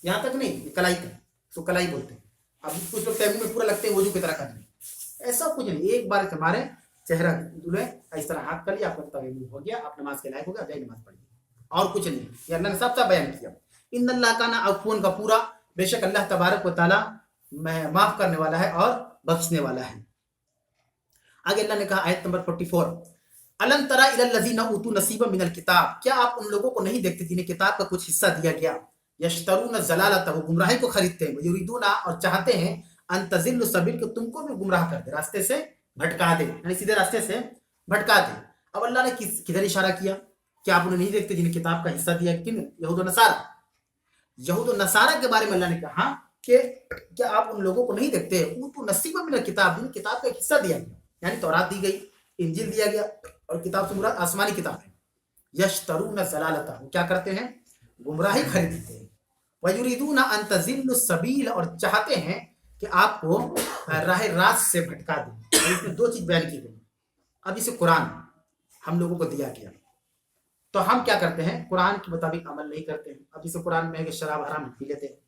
S1: यहाँ तक नहीं, कलाई तक, इसको कलाई बोलते हैं। अब कुछ लोग तयम्मुम में पूरा लगते हैं वजू की तरह करने, ऐसा कुछ नहीं, एक बार हमारे चेहरा धुले, इस तरह हाथ कर लिया, आपका तयम्मुम हो गया, आप नमाज के लायक हो गया, जाइए नमाज पढ़िए, और कुछ नहीं। ये अल्लाह ने सब बयान किया। इन्नल्लाह काना अफ़ून गफूरा, बेशक अल्लाह तबारक व तआला माफ करने वाला है और बख्शने वाला है। आगे अल्लाह ने कहा आयत नंबर 44, अलम तरा इलल लज़ीना ऊतू नसीबा मिनल किताब, क्या आप उन लोगों को नहीं देखते जिन्हें किताब का कुछ हिस्सा दिया गया, यश्तरून ज़लालता, गुमराही को खरीदते हैं, युरीदूना, और चाहते हैं, अन तज़िल्लु सबील, को तुमको भी गुमराह कर दे, रास्ते से भटका दे, यानी सीधे रास्ते से भटका दे। अब अल्लाह ने किधर इशारा किया, क्या आप उन्हें नहीं देखते जिन्हें किताब का हिस्सा दिया, किन, यहूद और नसारा। यहूद और नसारा के बारे में अल्लाह ने कहा कि क्या आप उन लोगों को नहीं देखते, ऊतू नसीबा मिनल किताब, जिन्हें किताब का हिस्सा दिया गया, यानी तौरात दी गई, इंजील दिया गया, और किताब से मुराद आसमानी किताब है। यश्तरून ज़लालता, वो क्या करते हैं, गुमराही खरीदते हैं, वयुरीदूना अन तज़िल्लु सबील, और चाहते हैं कि आपको राह रास्त से भटका दें। और इसमें दो चीज बयान की गई। अब इसे कुरान हम लोगों को दिया गया, तो हम क्या करते हैं, कुरान के मुताबिक अमल नहीं करते हैं। अब जैसे कुरान में है कि शराब हराम पी लेते हैं,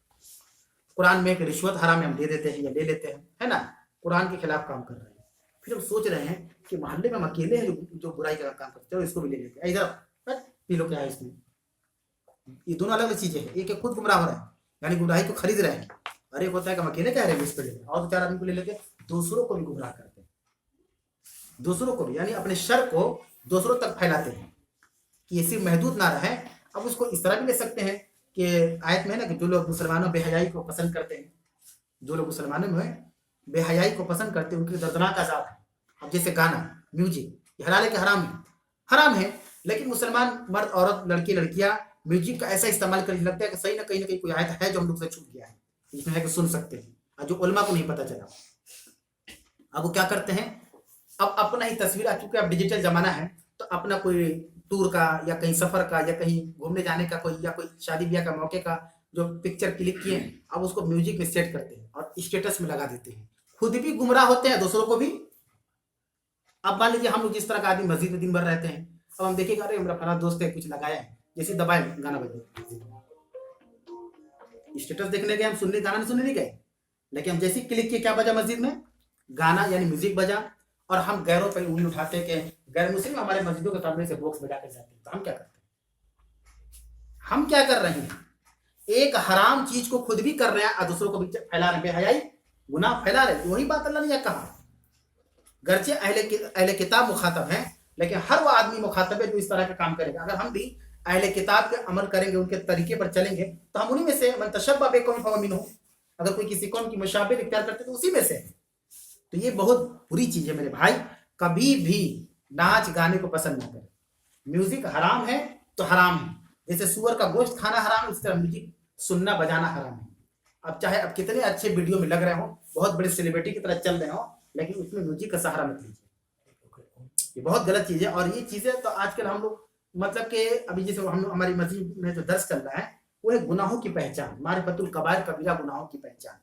S1: कुरान में है कि रिश्वत हराम हम दे देते हैं या ले लेते हैं, है ना, कुरान के खिलाफ काम कर रहे हैं। फिर हम सोच रहे हैं कि मोहल्ले में हम अकेले हैं जो बुराई का काम करते हैं, इसको भी ले लेते हैं, इधर पी लो, क्या है इसमें। ये दोनों अलग अलग चीजें हैं। एक खुद गुमराह हो रहा है, यानी गुमराही को खरीद रहे हैं, और एक होता है कि हम अकेले कह रहे हैं इस पे लेते, और दो चार आदमी को ले लेके दूसरों को भी गुमराह करते हैं, दूसरों को भी, यानी अपने शर को दूसरों तक फैलाते हैं कि ये सिर्फ महदूद ना रहे। अब उसको इस तरह भी ले सकते हैं कि आयत में है ना कि जो लोग मुसलमानों बेहयाई को पसंद करते हैं, जो लोग मुसलमानों में बेहयाई को पसंद करते हैं, उनके दर्दनाक अज़ाब है। अब जैसे गाना, म्यूजिक, ये हलाल है कि हराम है? हराम है, लेकिन मुसलमान मर्द औरत लड़के लड़कियां म्यूजिक का ऐसा इस्तेमाल करने लगता है कि सही ना कहीं कोई आयत है जो हम लोग से छूट गया है, जिसमें है कि सुन सकते हैं, और जो उलमा को नहीं पता चला। अब वो क्या करते हैं, अब अपना ही तस्वीर, चूंकि अब डिजिटल जमाना है, तो अपना कोई टूर का या कहीं सफर का या कहीं घूमने जाने का कोई, या कोई शादी ब्याह का मौके का जो पिक्चर क्लिक किए हैं अब उसको म्यूजिक में सेट करते हैं और स्टेटस में लगा देते हैं, खुद भी गुमराह होते हैं, दूसरों को भी। अब मान लीजिए हम लोग जिस तरह का आदमी मस्जिद में दिन भर रहते हैं, अब हम देखेगा अरे मेरा फला दोस्त है कुछ लगाया है, जैसे दबाए गाना बजे, स्टेटस देखने गए हम, सुनने गाना नहीं सुनने नहीं गए, लेकिन हम जैसे क्लिक किए क्या बजा मस्जिद में, गाना यानी म्यूजिक बजा, और हम गैरों पर उंगली उठाते हैं कि गैर मुस्लिम हमारे मस्जिदों के सामने से बॉक्स बजा कर जाते हैं, तो हम क्या करते हैं, हम क्या कर रहे हैं, एक हराम चीज को खुद भी कर रहे हैं और दूसरों को भी फैला रहे हैं, बेहयाई गुनाह फैला रहे हैं। वही बात अल्लाह ने कहा, गर्चे अहले किताब मुखातब हैं, लेकिन हर वो आदमी मुखातब है जो इस तरह का काम करेगा। अगर हम भी अहले किताब के अमल करेंगे, उनके तरीके पर चलेंगे, तो हम उन्हीं में से, मन तशब्बा बिकौम फहुव मिनहु, अगर कोई किसी कौम की मुशाबे इख्तियार करते तो उसी में से। तो ये बहुत बुरी चीज है मेरे भाई, कभी भी नाच गाने को पसंद ना करें। म्यूजिक हराम है तो हराम है, जैसे सुअर का गोश्त खाना हराम है, उस तरह म्यूजिक सुनना बजाना हराम है। अब चाहे अब कितने अच्छे वीडियो में लग रहे हो, बहुत बड़े सेलिब्रिटी की तरह चल रहे हो, लेकिन उसमें म्यूजिक का सहारा मत लीजिए, ये बहुत गलत चीज है। और ये चीजें तो आजकल हम लोग मतलब कि अभी जैसे हम हमारी मस्जिद में जो दर्स चल रहा है वो है गुनाहों की पहचान, मारिफतुल कबायर कबीरा गुनाहों की पहचान।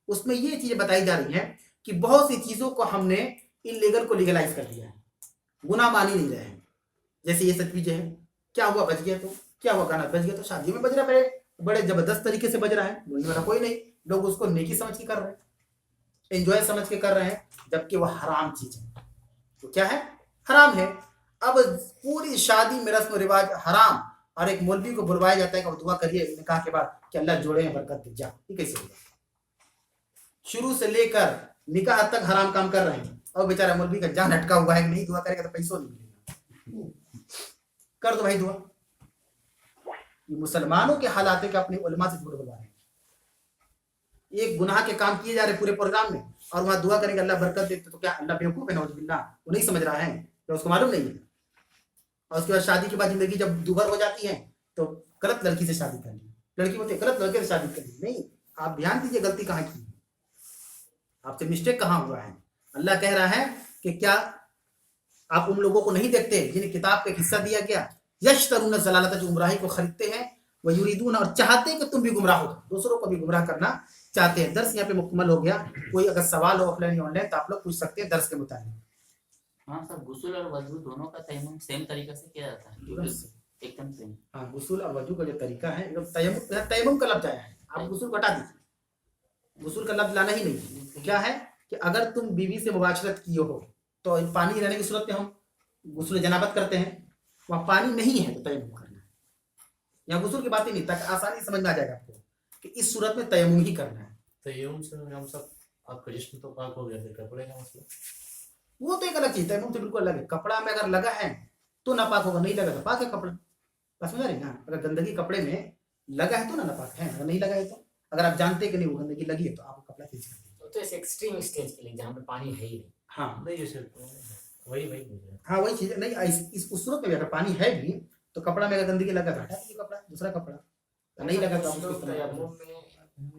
S1: उसमें ये चीजें बताई जा रही है कि बहुत सी चीजों को हमने इलीगल को लीगलाइज कर दिया है, गुनाह मान ही नहीं रहे हैं। जैसे ये सब चीजें हैं, क्या हुआ बज गया, तो क्या हुआ गाना बज गया, तो शादियों में बज रहा है, बड़े जबरदस्त तरीके से बज रहा है, बोलने वाला कोई नहीं, लोग उसको नेकी समझ के कर रहे हैं, एंजॉय समझ के कर रहे हैं, जबकि वो हराम चीज है। तो क्या है, हराम है। अब पूरी शादी में रस्म रिवाज हराम, और एक मौलवी को बुलवाया जाता है कि वो दुआ करिए निकाह के बाद कि अल्लाह जोड़े बरकत दे, जा, ये कैसे होगा? शुरू से लेकर निकाह तक हराम काम कर रहे हैं, और बेचारा मौलवी का जान अटका हुआ है, नहीं दुआ करेगा तो पैसों नहीं मिलेगा, कर दो भाई दुआ। ये मुसलमानों के हालात है कि अपने उलमा से झूठ बुलवा रहे हैं, एक गुनाह के काम किए जा रहे पूरे प्रोग्राम में, और वहां दुआ करेंगे अल्लाह बरकत दे, तो क्या अल्लाह बेवकूफ है? नौजुबिल्लाह, वो नहीं समझ रहा है, तो उसको मालूम नहीं है। और उसके बाद शादी के बाद जिंदगी जब दुभर हो जाती है तो गलत लड़की से शादी कर ली, लड़की बोलती है गलत लड़के से शादी कर ली। नहीं, आप ध्यान दीजिए गलती कहाँ की, आपसे मिस्टेक कहाँ हुआ है। अल्लाह कह रहा है कि क्या आप उन लोगों को नहीं देखते जिन्हें किताब का हिस्सा दिया गया, यश्तरून ज़लालत, जो गुमराही को खरीदते हैं, वो युरीदून, और चाहते हैं कि तुम भी गुमराह हो, दूसरों को भी गुमराह करना चाहते हैं। दर्स यहाँ पे मुकम्मल हो गया, कोई अगर सवाल हो ऑफलाइन या ऑनलाइन तो आप लोग पूछ सकते हैं दर्स के मुताबिक।
S2: हाँ सर, गुस्ल और वजू दोनों का तयम्मुम सेम तरीके से किया जाता है, एकदम सेम।
S1: हाँ, गुस्ल और वजू का जो तरीका है एकदम तयम्मुम का लफ्ज आया है, आप गुस्ल को हटा दीजिए, गुस्ल का लफ्ज लाना ही नहीं। क्या है कि अगर तुम बीवी से मुबाशरत किए हो तो पानी रहने की सूरत में हम गुस्ल जनाबत करते हैं, वहाँ पानी नहीं है तो तयम्मुम करना है। यहाँ गुस्ल की बात ही नहीं, तक आसानी समझ में आ जाएगा आपको कि इस सूरत में तयम्मुम ही करना है।
S3: तयम्मुम से हम सब आपका जिस्म तो पाक हो गया, फिर कपड़े का मसला
S1: वो तो एक अलग चीज है, तयम्मुम तो बिल्कुल अलग है। कपड़ा में अगर लगा है तो नापाक होगा, नहीं लगा तो पाक है कपड़ा, बस समझ रहे हैं ना। अगर गंदगी कपड़े में लगा है तो ना नापाक है, अगर नहीं लगा है तो, अगर आप जानते कि नहीं वो गंदगी लगी है तो आप कपड़ा खींच कर दीजिए।
S4: तो इस एक्सट्रीम स्टेज के लिए जहाँ पे पानी है ही नहीं।
S1: हाँ
S3: नहीं, जैसे वही
S1: हाँ वही चीज है। नहीं इस उस सूरत में भी अगर पानी है भी तो कपड़ा में अगर गंदगी लगा तो हटा दीजिए कपड़ा, दूसरा कपड़ा, नहीं लगा तो आप उसको इस्तेमाल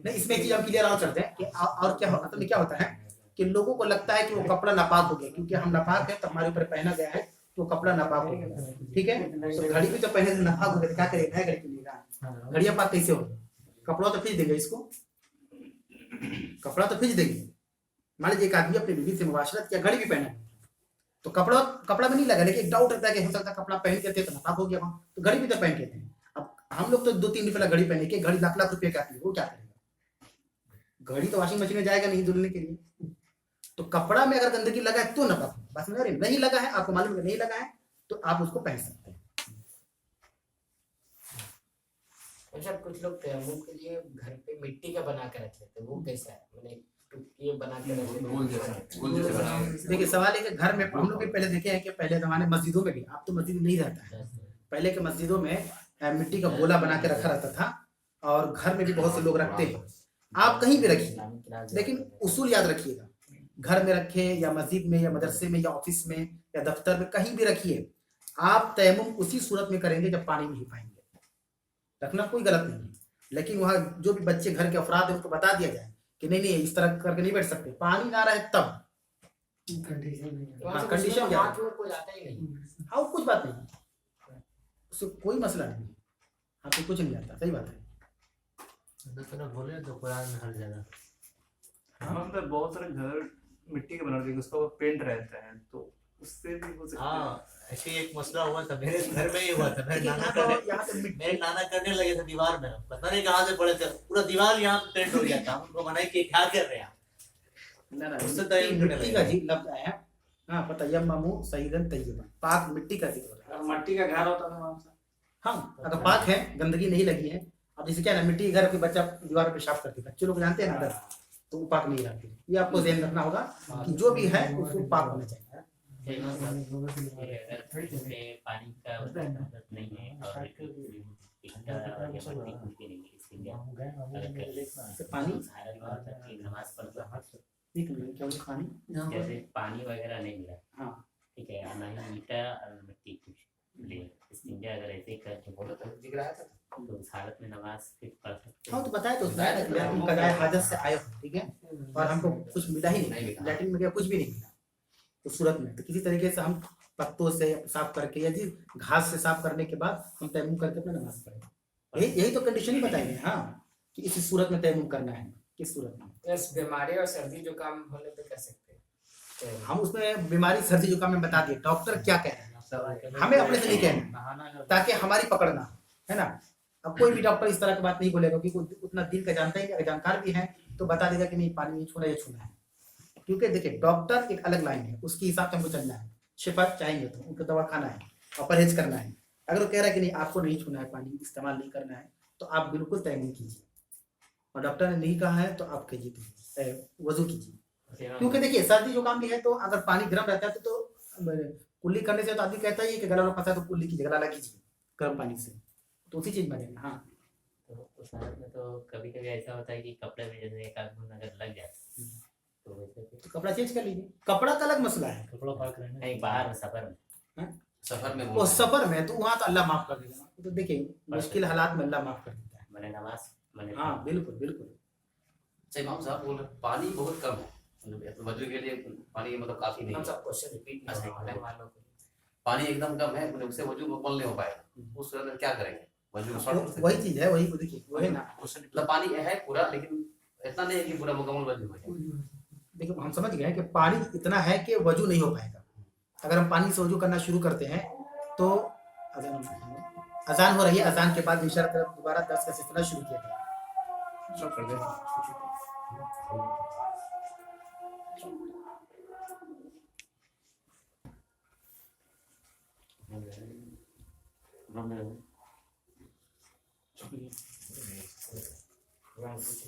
S1: नहीं। इसमें चीज हम क्लियर आउट करते हैं कि और क्या होता है, क्या होता है कि लोगों को लगता है कि वो कपड़ा नापाक हो गया, क्योंकि हम नापाक है तो हमारे ऊपर पहना गया है तो कपड़ा नापाक हो गया, ठीक है। तो घड़ी भी तो पहने से नापाक हो गया, क्या करेगा, घड़ी पहनेगा, घड़िया पाक कैसे होगा? कपड़ा तो खींच देंगे, इसको कपड़ा तो खींच देंगे। मान लीजिए एक आदमी अपनी बीवी से मुबाशरत किया, घड़ी भी पहना तो कपड़ा में नहीं लगा, लेकिन एक डाउट रहता है कि हो सकता है कपड़ा पहन के थे तो नापाक हो गया वहां, तो घड़ी भी तो पहन के थे। अब हम लोग तो 2-3 रुपये घड़ी पहने के, घड़ी लाख रुपये का आती है, वो क्या करेगा? घड़ी तो वॉशिंग मशीन में जाएगा नहीं धुलने के लिए। तो कपड़ा में अगर गंदगी लगा है तो नापाक, बस नहीं लगा है, आपको मालूम है नहीं लगा है तो आप उसको पहन सकते हैं।
S4: अच्छा, कुछ लोग तयम्मुम के लिए घर पे मिट्टी का बना के रख लेते हैं, वो कैसा है? मैंने ये बना के रख लेते।
S1: देखिए सवाल है कि घर में हम लोग भी पहले देखे हैं कि पहले जमाने मस्जिदों में भी, अब तो मस्जिद नहीं रहता है, पहले के मस्जिदों में मिट्टी का गोला बना के रखा रहता था, और घर में भी बहुत से लोग रखते हैं। आप कहीं भी रखिए, लेकिन उसूल याद रखिएगा, घर में रखे या मस्जिद में या मदरसे में या ऑफिस में या दफ्तर में, कहीं भी रखिए, आप तयम्मुम उसी सूरत में करेंगे जब पानी नहीं पाएंगे। रखना कोई गलत नहीं है, लेकिन वहाँ जो भी बच्चे घर के अफराद हैं उनको बता दिया जाए कि नहीं इस तरह करके नहीं बैठ सकते, पानी ना रहे तब कंडीशन हाँ कुछ बात नहीं, उससे कोई मसला नहीं, आपको कुछ नहीं आता, सही बात है।
S3: अल्लाह ताला बोले तो कुरान में हर जगह।
S5: हम तो बहुत सारे घर मिट्टी के बना देंगे, उसका वो पेंट रहता है, तो उससे भी हो सकता है।
S3: हाँ, ऐसे ही एक मसला हुआ था मेरे घर में ही हुआ था। मेरे
S1: देखिए,
S3: नाना
S1: यहाँ
S3: करने
S1: तो यहाँ तो मिट्टी
S3: मेरे नाना करने लगे थे दीवार में, पता नहीं कहाँ से पड़े थे, पूरा दीवार यहाँ पे पेंट हो गया था। उनको मना कि क्या कर रहे हैं आप?
S1: ना ना
S3: उससे
S1: मिट्टी
S3: तयम्मुम करने
S1: मिट्टी
S3: लगे।
S1: का जी लफ्ज आया। हाँ पता यम्ममु सईदन तय्यबा, पाक मिट्टी का जिक्र हो रहा है।
S5: और मट्टी का घर होता था वहाँ से।
S1: हाँ अगर पाक है, गंदगी नहीं लगी है। अब जैसे क्या है ना, मिट्टी के घर कोई बच्चा दीवार पे पेशाब करते बच्चे लोग जानते हैं ना, अगर तो वो पाक नहीं रहती। ये आपको ध्यान रखना होगा कि जो भी है उसको पाक होना चाहिए।
S2: अगर जैसे पानी का आदत नहीं है और टिक्का या मट्टी कुछ भी नहीं है, इसके लिए
S1: तो पानी
S2: नमाज पढ़ता
S1: एक मिनट, क्या बोले पानी?
S2: जैसे पानी वगैरह नहीं मिला,
S1: हाँ
S2: ठीक है, और ना ही ईटा और मिट्टी कुछ ले इस्तिंजा अगर ऐसे करके बोलो तो
S4: जिक्र आया था।
S2: तो उस हालत में नमाज फिर पढ़ सकते
S1: हाँ
S2: हैं।
S1: तो बताया तो लैट्रिन का हाजत से आए हो, ठीक है, और हमको कुछ मिला ही नहीं, लैट्रिन में क्या कुछ भी नहीं मिला तो सूरत में, तो किसी तरीके से हम पत्तों से साफ करके या जी घास से साफ करने के बाद हम तयम्मुम करके अपना नमाज पढ़े। यही तो कंडीशन ही बताएंगे। हाँ कि इस सूरत में तयम्मुम करना है, किस सूरत में।
S4: बस बीमारी और सर्दी जुकाम होने पे कर सकते हैं।
S1: हम उसमें बीमारी सर्दी जुकाम में बता दिए, डॉक्टर क्या कह रहे हैं हमें अपने से नहीं कहना, ताकि हमारी पकड़ना है ना। अब कोई भी डॉक्टर इस तरह की बात नहीं बोलेगा क्योंकि उतना दिन का जानता ही नहीं, अगर जानकार भी है तो बता देगा कि नहीं पानी नहीं छूना, ये छूना है। क्योंकि देखिए डॉक्टर एक अलग लाइन है, उसके हिसाब से हमको चलना है। शिफा चाहेंगे तो उनको दवा खाना है और परहेज करना है। अगर वो कह रहा है कि नहीं आपको नहीं छूना है, पानी इस्तेमाल नहीं करना है, तो आप बिल्कुल तयम्मुम कीजिए, और डॉक्टर ने नहीं कहा है तो आप कीजिए, वजू कीजिए। क्योंकि देखिए सर्दी जुकाम भी है तो अगर पानी गर्म रहता है तो कुल्ली करने से तो आदमी कहता ही है कि गला में फंसा है तो कुल्ली कीजिए, गला कीजिए गर्म पानी से, तो उसी चीज में देना। हाँ
S2: तो उस हालत में तो कभी कभी ऐसा होता है कि कपड़े में जैसे एक आध बूंद अगर लग जाए तो वैसे
S1: तो कपड़ा चेंज कर लीजिए, कपड़ा का अलग मसला है।
S3: कपड़ा पाक रहने
S2: कहीं बाहर सफर में
S6: सफर में
S1: वो सफर में तो वहाँ तो अल्लाह माफ कर देगा, तो देखिए मुश्किल हालात में अल्लाह माफ कर देता है।
S2: मैंने नमाज मैंने
S1: हाँ बिल्कुल बिल्कुल।
S6: अच्छा इमाम साहब बोल रहे पानी बहुत कम है, मतलब वजू के लिए पानी मतलब काफी नहीं
S4: हम
S6: है।
S4: सब क्वेश्चन रिपीट नहीं करने वालों को।
S6: पानी एकदम कम है, मतलब उससे वजू मुकम्मल नहीं हो पाएगा, उस सूरत में क्या करेंगे? वजू को शॉर्ट कर सकते
S1: वही चीज है, वही देखिए वही ना।
S6: मतलब पानी है पूरा, लेकिन इतना नहीं है कि पूरा मुकम्मल वजू हो जाए।
S1: देखो हम समझ गए कि पानी इतना है कि वजू नहीं हो पाएगा। अगर हम पानी से वजू करना शुरू करते हैं तो अजान हो रही है, अजान के बाद इंशाअल्लाह दोबारा दर्स का सिलसिला शुरू किया जाएगा।
S5: सब कर दे।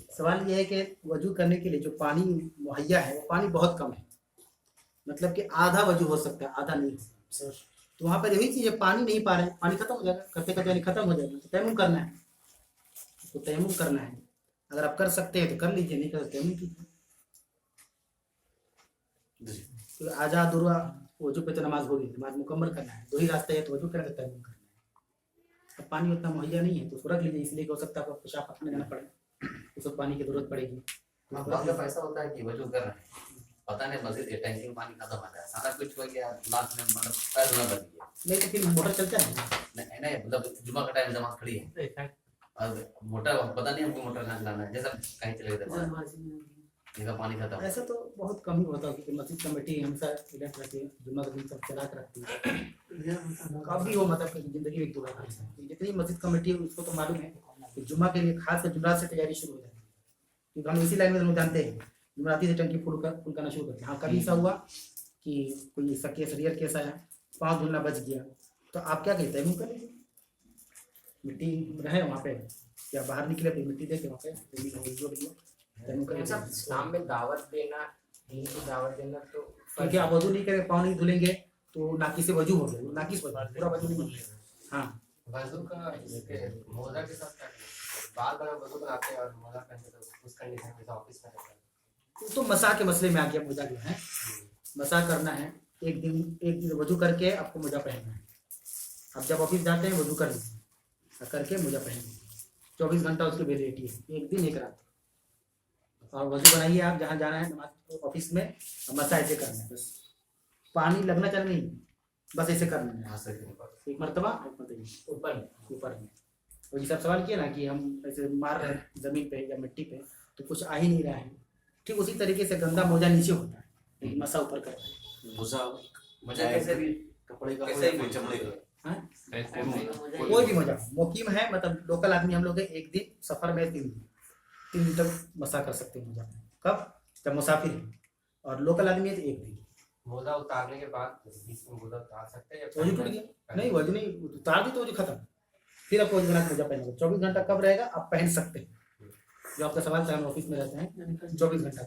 S1: सवाल ये है कि वजू करने के लिए जो पानी मुहैया है वो पानी बहुत कम है, मतलब कि आधा वजू हो सकता है, आधा नहीं हो सकता। तो वहाँ पर यही चीज़ है, पानी नहीं पा रहे हैं, पानी खत्म हो जाएगा, करते करते यानी खत्म हो जाएगा, तो तयम्मुम करना है। तो तयम्मुम करना है, अगर आप कर सकते हैं तो कर लीजिए, नहीं कर सकते तयम्मुम कीजिए। तो आजा दुर्वा वजू पे तो नमाज होगी, नमाज मुकम्मल करना है, दो ही रास्ते है, तो वजू करके तयम्मुम करना है। अब पानी उतना मुहैया नहीं है तो उसको रख लीजिए, इसलिए हो सकता है आपको पेशाब पकड़ने जाना पड़े, उसको पानी की जरूरत पड़ेगी।
S6: बहुत दफा ऐसा होता है कि वजू कर रहे हैं, पता नहीं मस्जिद के टैंकी में पानी खत्म आ जाए, सारा कुछ हो गया, लास्ट में मतलब पैर धोना बच गया।
S1: नहीं तो फिर मोटर चलता है।
S6: नहीं नहीं, मतलब जुमा का टाइम जमात खड़ी है, और मोटर पता नहीं हमको मोटर कहाँ चलाना है, जैसा कहीं चले गए इनका पानी खत्म।
S1: ऐसा तो बहुत कम ही होता है क्योंकि मस्जिद कमेटी हमेशा इलेक्ट रहती है, जुम्मा का दिन सब चला के रखती है। काफी वो मतलब कि जिंदगी में पूरा करता है, जितनी मस्जिद कमेटी है उसको तो मालूम है कि जुम्मा के लिए खास कर जुमरात से तैयारी शुरू हो जाती है, क्योंकि हम इसी लाइन में लोग जानते हैं जुमराती से टंकी फुल करना शुरू करते हैं। हाँ कभी ऐसा हुआ कि कोई ऐसा केस रियल केस आया, पाँव धुलना बच गया, तो आप क्या कहते हैं, कर लीजिए, मिट्टी रहे वहाँ पे या बाहर निकले तो मिट्टी देके वहाँ पे जो भी
S4: सब इस्लाम में दावत देना, दीन की दावत देना तो
S1: क्योंकि आप वजू नहीं करेंगे, पाँव नहीं धुलेंगे तो नाकी से वजू हो गया, नाकी से पूरा वजू नहीं। हाँ
S7: वजू का इसके मोजा के साथ क्या करें? बार बार वजू बनाते हैं और मोजा पहनते तो उस कंडीशन में ऑफिस में रहता है।
S1: तो मसा के मसले में आ गया, मोजा जो है मसा करना है, एक दिन वजू करके आपको मोजा पहनना है। अब जब ऑफिस जाते हैं वजू कर लीजिए, करके मोजा पहन लीजिए, 24 घंटा उसकी वैलिडिटी है, एक दिन एक रात। और वजू बनाइए आप जहाँ जाना है नमाज ऑफिस में, मसा ऐसे करना है, बस पानी लगना चाहिए नहीं, बस ऐसे करना है,
S6: यहाँ से ऊपर।
S1: एक मरतबा ऊपर में, तो जैसे आप सवाल किए ना कि हम ऐसे मार रहे हैं जमीन पे या मिट्टी पे तो कुछ आ ही नहीं रहा है, ठीक उसी तरीके से गंदा मोजा नीचे होता है लेकिन मसा ऊपर करता है।
S6: मोजा
S3: मजा कैसे भी
S6: कपड़े का
S3: कैसे
S6: कोई
S3: भी
S6: चमड़े का
S1: कोई भी मोजा मुकीम है, मतलब लोकल आदमी हम लोग हैं, एक दिन सफर में 3 दिन तक मसा कर सकते हैं मोजा में। कब? जब मुसाफिर है, और लोकल आदमी है तो 1 दिन।
S7: मोजा उतारने के बाद बीच में मोजा उतार सकते हैं
S1: वजू टूट गया नहीं, वजू नहीं उतार दी तो वजू खत्म, फिर आपको वजू बना के मोजा पहनोगे। 24 घंटा कब रहेगा आप पहन सकते हैं, जो आपका सवाल था, हम ऑफिस में रहते हैं 24 घंटा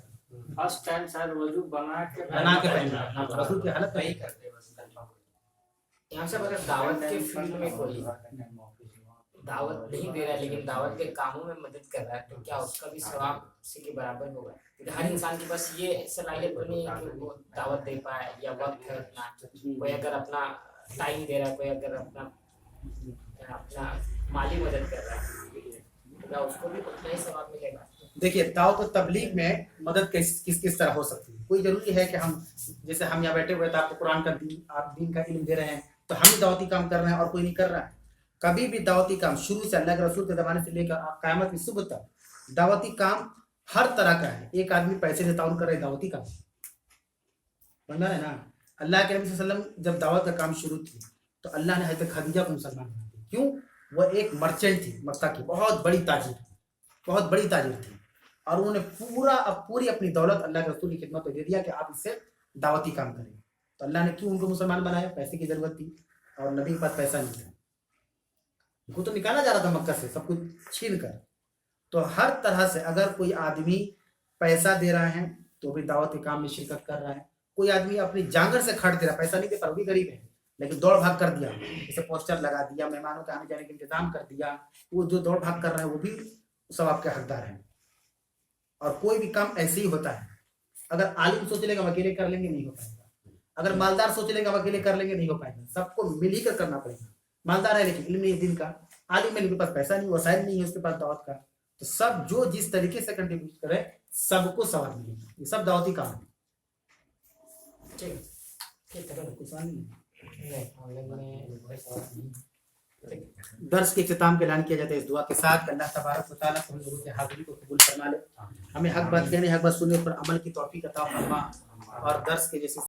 S4: फर्स्ट टाइम सर वजू बना के
S1: पहनना। वजू की हालत
S7: वही
S1: नहीं
S7: करते हैं बस कंफर्म।
S4: यहाँ से अगर दावत के फील्ड में कोई दावत नहीं दे रहा है लेकिन दावत के कामों में मदद कर रहा है तो क्या उसका भी सवाब उसी के बराबर होगा? क्योंकि हर इंसान के पास ये सलाहियत तो नहीं है कि वो दावत दे पाए या वक्त है उतना। कोई अगर अपना टाइम दे रहा है, कोई अगर अपना माली मदद कर रहा है तो क्या उसको भी उतना ही सवाब मिलेगा?
S1: देखिए दावत और तबलीग में मदद किस तरह हो सकती है। कोई जरूरी है कि हम जैसे हम यहाँ बैठे हुए तो आपको कुरान का आप दीन का इल्म दे रहे हैं तो हम ही दावती काम कर रहे हैं और कोई नहीं कर रहा है। कभी भी दावती काम शुरू से अल्लाह के रसूल के ज़माने से लेकर क़यामत की सुबह तक दावती काम हर तरह का है। एक आदमी पैसे से ताउन कर रहे दावती काम, समझ है ना। अल्लाह के नबी सल्लल्लाहु अलैहि वसल्लम जब दावत का काम शुरू की तो अल्लाह ने हज़रत खदीजा को मुसलमान बना दिया। क्यों? वह एक मर्चेंट थी, मक्का की बहुत बड़ी ताजिर थी और उन्होंने पूरी अपनी दौलत अल्लाह के रसूल की खिदमत में दे दिया कि आप इससे दावती काम करें। तो अल्लाह ने क्यों उनको मुसलमान बनाया? पैसे की जरूरत थी और नबी के पास पैसा नहीं था, उनको तो निकाला जा रहा था मक्का से सब कुछ छीन कर। तो हर तरह से अगर कोई आदमी पैसा दे रहा है तो भी दावत के काम में शिरकत कर रहा है। कोई आदमी अपनी जांगर से खर्च दे रहा है, पैसा नहीं दे पा रहा, वो भी गरीब है लेकिन दौड़ भाग कर दिया, जैसे पोस्टर लगा दिया, मेहमानों के आने जाने का इंतजाम कर दिया, वो जो दौड़ भाग कर रहा है वो भी सब आपके हकदार हैं। और कोई भी काम ऐसे ही होता है। अगर आलिम सोच लेगा अकेले कर लेंगे नहीं हो पाएगा, अगर मालदार सोच लेगा अकेले कर लेंगे नहीं हो पाएगा, सबको मिल ही कर करना पड़ेगा। मालदार है लेकिन इल्म नहीं दिन का, आलिम है लेकिन पास पैसा नहीं, वसाइल नहीं है उसके पास दावत का, तो सब जो जिस तरीके से कंट्रीब्यूट करे सबको सवाब मिलेगा। ये सब दावती काम है।
S4: ठीक ठीक है,
S1: कुछ सवाल नहीं है।
S4: नहीं
S1: दर्स के इख्तिताम का ऐलान किया जाता है इस दुआ के साथ, अल्लाह तबारक व तआला हम लोगों की हाजिरी को कबूल फरमा ले, हमें हक बात कहने हक बात सुनने पर अमल की तौफीक अता फरमा और दर्स के जैसे